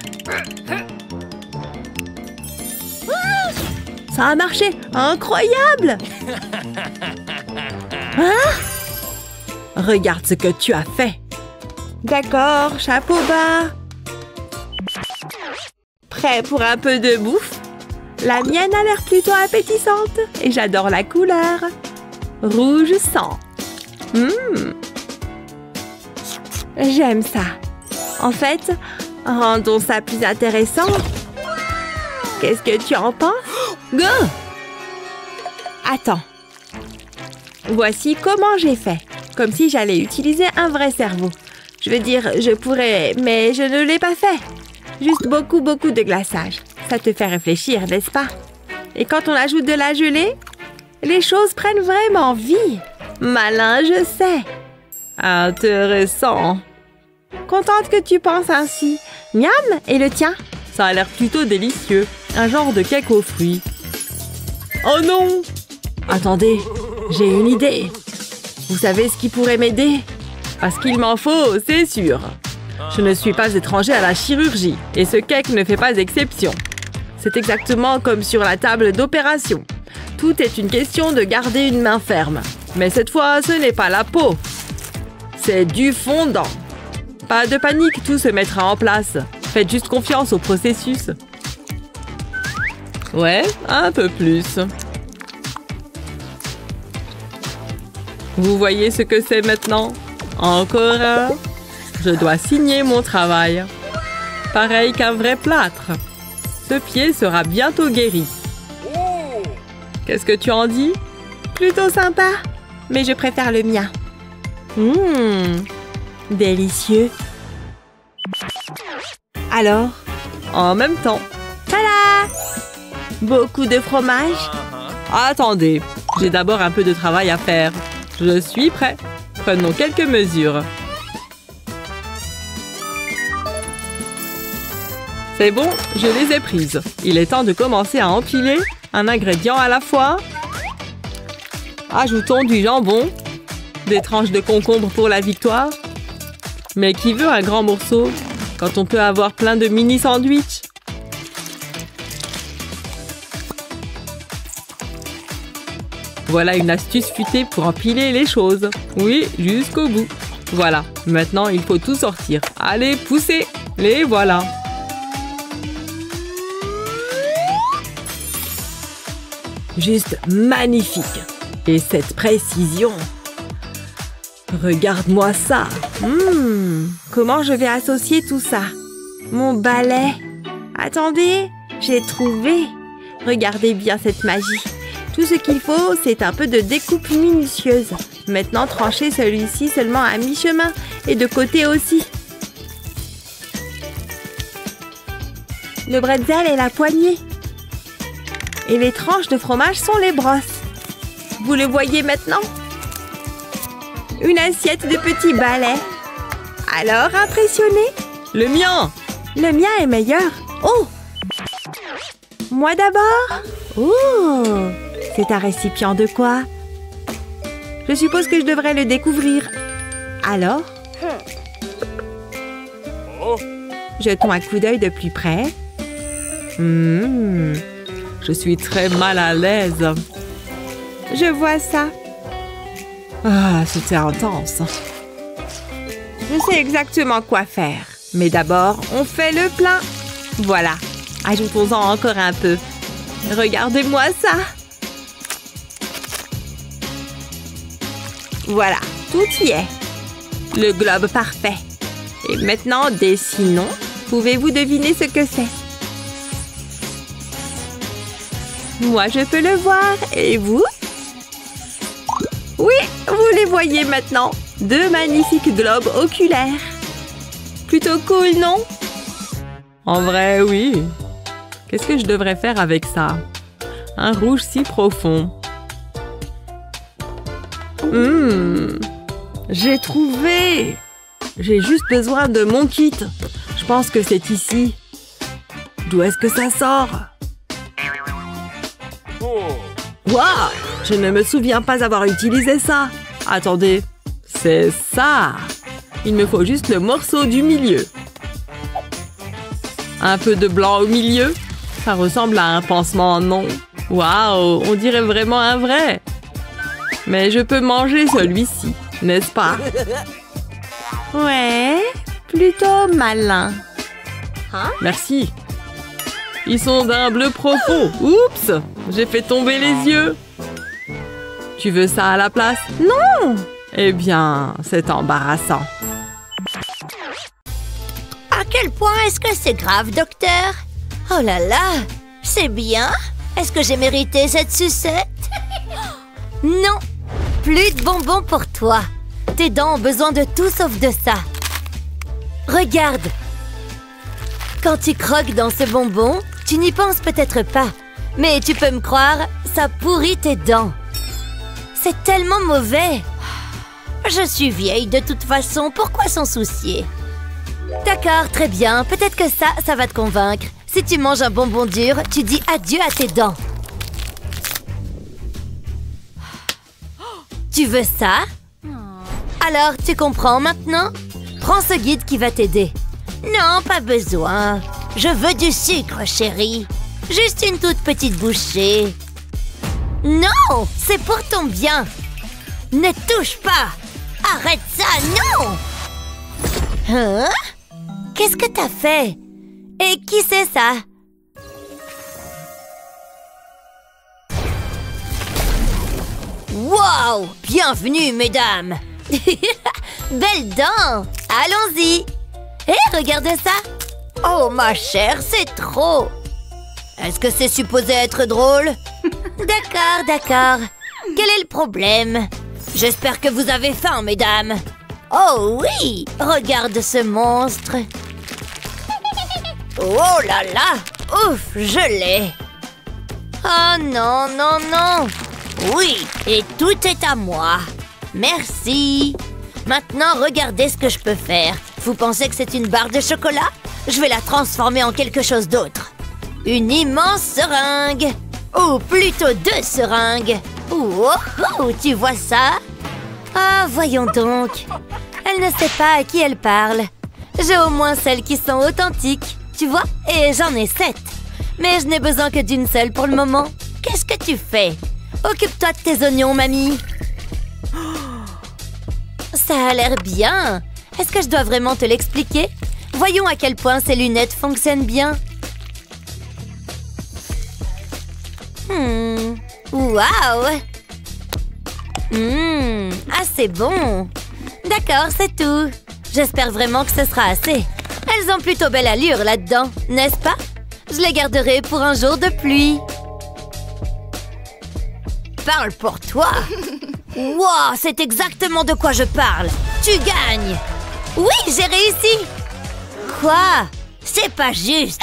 Ça a marché! Incroyable! Hein?
Regarde ce que tu as fait.
D'accord, chapeau bas. Prêt pour un peu de bouffe? La mienne a l'air plutôt appétissante et j'adore la couleur. Rouge sang. J'aime ça. En fait, Rendons ça plus intéressant. Qu'est-ce que tu en penses? Go! Attends. Voici comment j'ai fait. Comme si j'allais utiliser un vrai cerveau. Je veux dire, je pourrais, mais je ne l'ai pas fait. Juste beaucoup de glaçage. Ça te fait réfléchir, n'est-ce pas? Et quand on ajoute de la gelée, les choses prennent vraiment vie. Malin, je sais. Intéressant. Contente que tu penses ainsi. Miam, et le tien?
Ça a l'air plutôt délicieux. Un genre de cake aux fruits. Oh non!
Attendez, j'ai une idée. Vous savez ce qui pourrait m'aider?
Parce qu'il m'en faut, c'est sûr. Je ne suis pas étranger à la chirurgie et ce cake ne fait pas exception. C'est exactement comme sur la table d'opération. Tout est une question de garder une main ferme. Mais cette fois, ce n'est pas la peau. C'est du fondant. Pas de panique, tout se mettra en place. Faites juste confiance au processus. Ouais, un peu plus. Vous voyez ce que c'est maintenant? Encore un. Je dois signer mon travail. Pareil qu'un vrai plâtre. Ce pied sera bientôt guéri. Qu'est-ce que tu en dis?
Plutôt sympa, mais je préfère le mien. Délicieux. Alors?
En même temps.
Tada! Beaucoup de fromage?
Attendez, j'ai d'abord un peu de travail à faire. Je suis prêt. Prenons quelques mesures. C'est bon, je les ai prises. Il est temps de commencer à empiler un ingrédient à la fois. Ajoutons du jambon, des tranches de concombre pour la victoire. Mais qui veut un grand morceau quand on peut avoir plein de mini sandwichs? Voilà une astuce futée pour empiler les choses. Oui, jusqu'au bout. Voilà, maintenant il faut tout sortir. Allez, poussez! Les voilà! Juste magnifique! Et cette précision! Regarde-moi ça!
Comment je vais associer tout ça? Mon balai. Attendez, j'ai trouvé. Regardez bien cette magie. Tout ce qu'il faut, c'est un peu de découpe minutieuse. Maintenant, tranchez celui-ci seulement à mi-chemin et de côté aussi. Le bretzel est la poignée. Et les tranches de fromage sont les brosses. Vous le voyez maintenant? Une assiette de petits balais. Alors, impressionné?
Le mien!
Le mien est meilleur. Oh! Moi d'abord? Oh! C'est un récipient de quoi? Je suppose que je devrais le découvrir. Alors? Jetons un coup d'œil de plus près.
Je suis très mal à l'aise.
Je vois ça.
Ah, c'était intense.
Je sais exactement quoi faire. Mais d'abord, on fait le plein. Voilà. Ajoutons-en encore un peu. Regardez-moi ça. Voilà, tout y est. Le globe parfait. Et maintenant, dessinons. Pouvez-vous deviner ce que c'est? Moi, je peux le voir. Et vous? Oui, vous les voyez maintenant. Deux magnifiques globes oculaires. Plutôt cool, non?
En vrai, oui. Qu'est-ce que je devrais faire avec ça? Un rouge si profond. J'ai trouvé! J'ai juste besoin de mon kit. Je pense que c'est ici. D'où est-ce que ça sort? Waouh! Je ne me souviens pas avoir utilisé ça. Attendez, c'est ça. Il me faut juste le morceau du milieu. Un peu de blanc au milieu. Ça ressemble à un pansement, non? Waouh! On dirait vraiment un vrai. Mais je peux manger celui-ci, n'est-ce pas?
Ouais, plutôt malin.
Merci. Ils sont d'un bleu profond. Oups! J'ai fait tomber les yeux. Tu veux ça à la place?
Non!
Eh bien, c'est embarrassant.
À quel point est-ce que c'est grave, docteur? Oh là là, c'est bien. Est-ce que j'ai mérité cette sucette? Non, plus de bonbons pour toi. Tes dents ont besoin de tout sauf de ça. Regarde. Quand tu croques dans ce bonbon, tu n'y penses peut-être pas. Mais tu peux me croire, ça pourrit tes dents. C'est tellement mauvais. Je suis vieille de toute façon, pourquoi s'en soucier? D'accord, très bien. Peut-être que ça va te convaincre. Si tu manges un bonbon dur, tu dis adieu à tes dents. Tu veux ça? Alors, tu comprends maintenant? Prends ce guide qui va t'aider. Non, pas besoin. Je veux du sucre, chérie. Juste une toute petite bouchée. Non, c'est pour ton bien. Ne touche pas. Arrête ça, non! Hein? Qu'est-ce que t'as fait? Et qui c'est ça? Wow! Bienvenue, mesdames! Belle dent! Allons-y! Hé, regardez ça! Oh, ma chère, c'est trop! Est-ce que c'est supposé être drôle? D'accord, d'accord. Quel est le problème? J'espère que vous avez faim, mesdames. Oh oui! Regarde ce monstre! Oh là là! Ouf, je l'ai! Oh non, non, non! Oui, et tout est à moi. Merci. Maintenant, regardez ce que je peux faire. Vous pensez que c'est une barre de chocolat? Je vais la transformer en quelque chose d'autre. Une immense seringue. Ou plutôt 2 seringues. Oh, oh, tu vois ça? Ah, voyons donc. Elle ne sait pas à qui elle parle. J'ai au moins celles qui sont authentiques. Tu vois? Et j'en ai 7. Mais je n'ai besoin que d'une seule pour le moment. Qu'est-ce que tu fais? Occupe-toi de tes oignons, mamie. Ça a l'air bien. Est-ce que je dois vraiment te l'expliquer? Voyons à quel point ces lunettes fonctionnent bien. Waouh! Ah, c'est bon. D'accord, c'est tout. J'espère vraiment que ce sera assez. Elles ont plutôt belle allure là-dedans, n'est-ce pas? Je les garderai pour un jour de pluie. Parle pour toi. Wow, c'est exactement de quoi je parle. Tu gagnes. Oui, j'ai réussi. Quoi? C'est pas juste.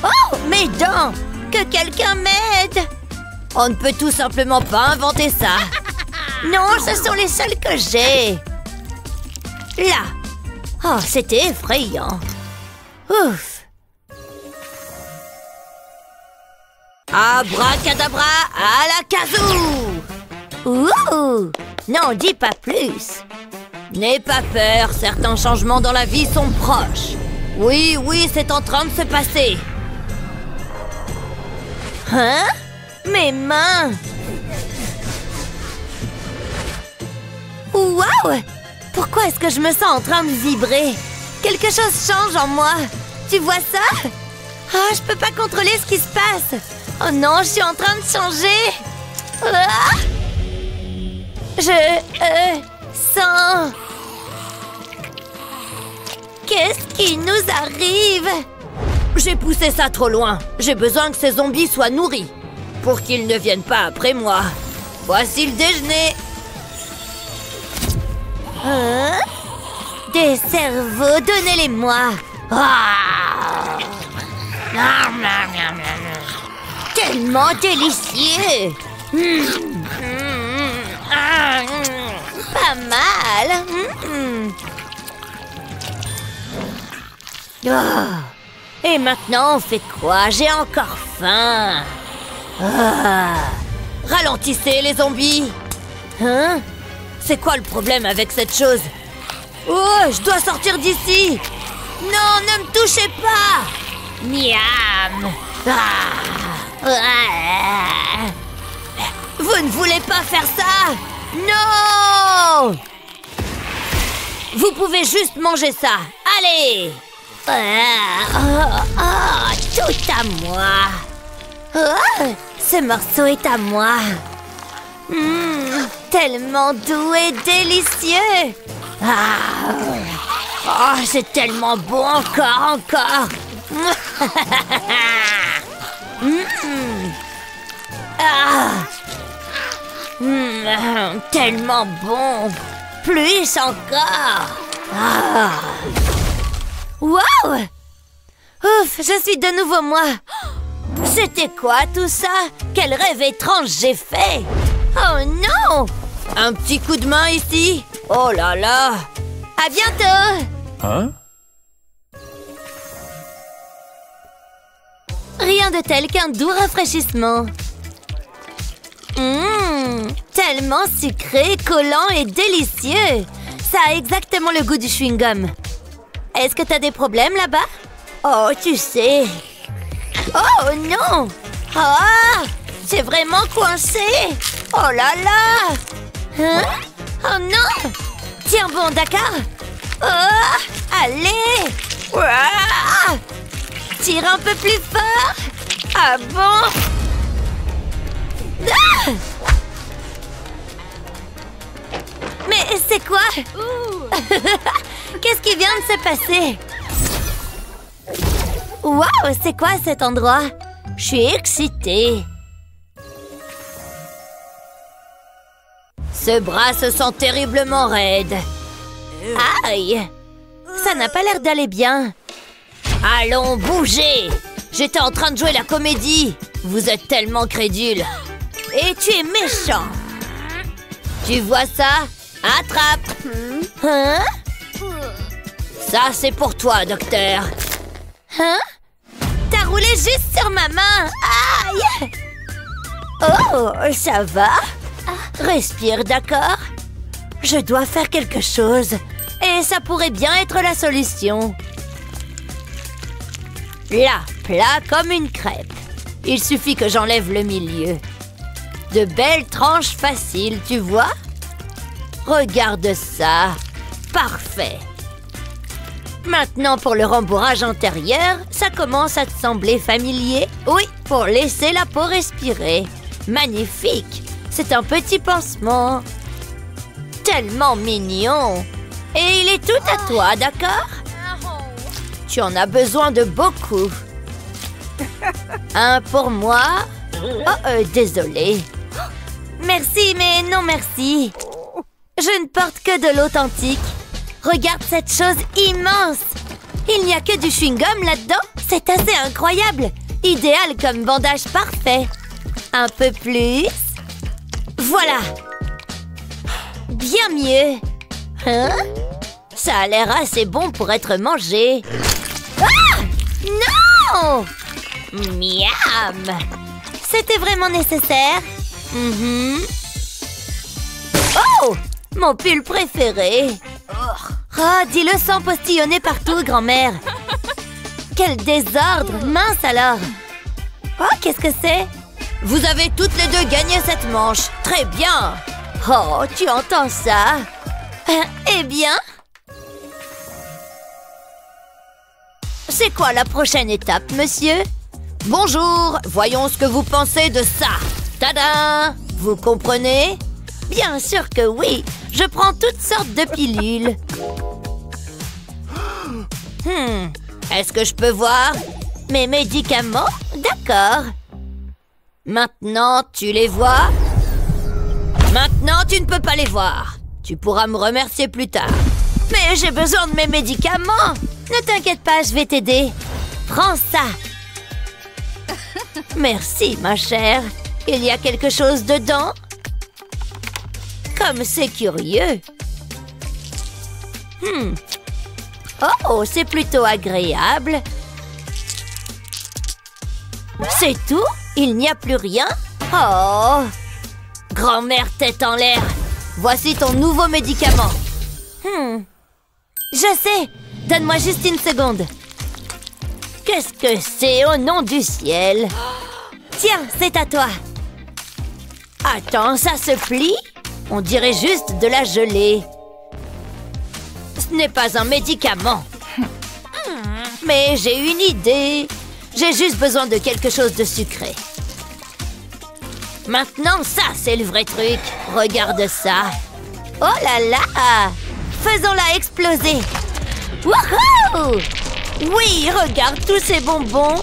Oh, mes dents. Que quelqu'un m'aide. On ne peut tout simplement pas inventer ça. Non, ce sont les seuls que j'ai. Là. Oh, c'était effrayant. Ouf. Abracadabra à la kazoo. Ouh. Non, dis pas plus. N'aie pas peur, certains changements dans la vie sont proches. Oui, oui, c'est en train de se passer. Hein? Mes mains! Waouh! Pourquoi est-ce que je me sens en train de vibrer? Quelque chose change en moi. Tu vois ça? Oh, je peux pas contrôler ce qui se passe. Oh non, je suis en train de changer. Ah! Je sens... Qu'est-ce qui nous arrive? J'ai poussé ça trop loin. J'ai besoin que ces zombies soient nourris. Pour qu'ils ne viennent pas après moi. Voici le déjeuner. Hein? Des cerveaux, donnez-les-moi. Ah! Tellement délicieux. Pas mal. Oh. Et maintenant, on fait quoi? J'ai encore faim. Ah. Ralentissez, les zombies. Hein? C'est quoi le problème avec cette chose? Oh, je dois sortir d'ici. Non, ne me touchez pas. Miam. Ah. Ah. Vous ne voulez pas faire ça? Non. Vous pouvez juste manger ça. Allez. Tout à moi. Ce morceau est à moi. Tellement doux et délicieux. Oh, c'est tellement bon, encore. Tellement bon. Plus encore. Wow! Ouf, je suis de nouveau moi. C'était quoi tout ça? Quel rêve étrange j'ai fait! Oh non! Un petit coup de main ici? Oh là là! À bientôt!
Hein?
Rien de tel qu'un doux rafraîchissement. Tellement sucré, collant et délicieux. Ça a exactement le goût du chewing-gum. Est-ce que t'as des problèmes là-bas? Oh, tu sais. Oh non! Ah! C'est vraiment coincé! Oh là là! Hein? Oh non! Tiens bon, d'accord? Oh! Allez! Ouah! Tire un peu plus fort! Ah bon? Ah! Mais c'est quoi? Qu'est-ce qui vient de se passer? Waouh, c'est quoi cet endroit? Je suis excitée. Ce bras se sent terriblement raide. Aïe! Ça n'a pas l'air d'aller bien. Allons, bougez! J'étais en train de jouer la comédie. Vous êtes tellement crédule. Et tu es méchant. Tu vois ça? Attrape! Hein? Ça, c'est pour toi, docteur. Hein? T'as roulé juste sur ma main. Aïe! Oh, ça va? Respire, d'accord? Je dois faire quelque chose. Et ça pourrait bien être la solution. Là, plat comme une crêpe. Il suffit que j'enlève le milieu. De belles tranches faciles, tu vois? Regarde ça. Parfait. Maintenant, pour le rembourrage antérieur, ça commence à te sembler familier? Oui, pour laisser la peau respirer. Magnifique! C'est un petit pansement. Tellement mignon. Et il est tout à toi, d'accord? Tu en as besoin de beaucoup. Un pour moi. Oh, désolé. Merci, mais non merci. Je ne porte que de l'authentique. Regarde cette chose immense. Il n'y a que du chewing-gum là-dedans. C'est assez incroyable. Idéal comme bandage parfait. Un peu plus. Voilà. Bien mieux. Hein? Ça a l'air assez bon pour être mangé. Ah! Non! Miam! C'était vraiment nécessaire? Oh! Mon pull préféré. Oh, dis-le sans postillonner partout, grand-mère. Quel désordre! Mince alors! Oh, qu'est-ce que c'est? Vous avez toutes les deux gagné cette manche. Très bien! Oh, tu entends ça? Eh bien? C'est quoi la prochaine étape, monsieur? Bonjour, voyons ce que vous pensez de ça. Tada! Vous comprenez? Bien sûr que oui. Je prends toutes sortes de pilules. Est-ce que je peux voir mes médicaments? D'accord. Maintenant, tu les vois? Maintenant, tu ne peux pas les voir. Tu pourras me remercier plus tard. Mais j'ai besoin de mes médicaments. Ne t'inquiète pas, je vais t'aider. Prends ça. Merci, ma chère. Il y a quelque chose dedans? Comme c'est curieux. Oh, c'est plutôt agréable. C'est tout? Il n'y a plus rien? Oh! Grand-mère tête en l'air. Voici ton nouveau médicament. Je sais. Donne-moi juste une seconde. Qu'est-ce que c'est au nom du ciel? Tiens, c'est à toi. Attends, ça se plie? On dirait juste de la gelée. Ce n'est pas un médicament. Mais j'ai une idée. J'ai juste besoin de quelque chose de sucré. Maintenant, ça, c'est le vrai truc. Regarde ça. Oh là là! Faisons-la exploser. Wouhou! Oui, regarde tous ces bonbons.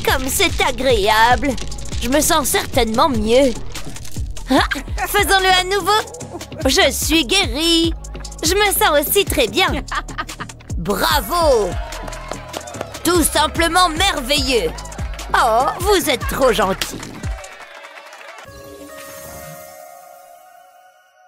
Comme c'est agréable. Je me sens certainement mieux. Ah, faisons-le à nouveau. Je suis guérie. Je me sens aussi très bien. Bravo! Tout simplement merveilleux. Oh, vous êtes trop gentil.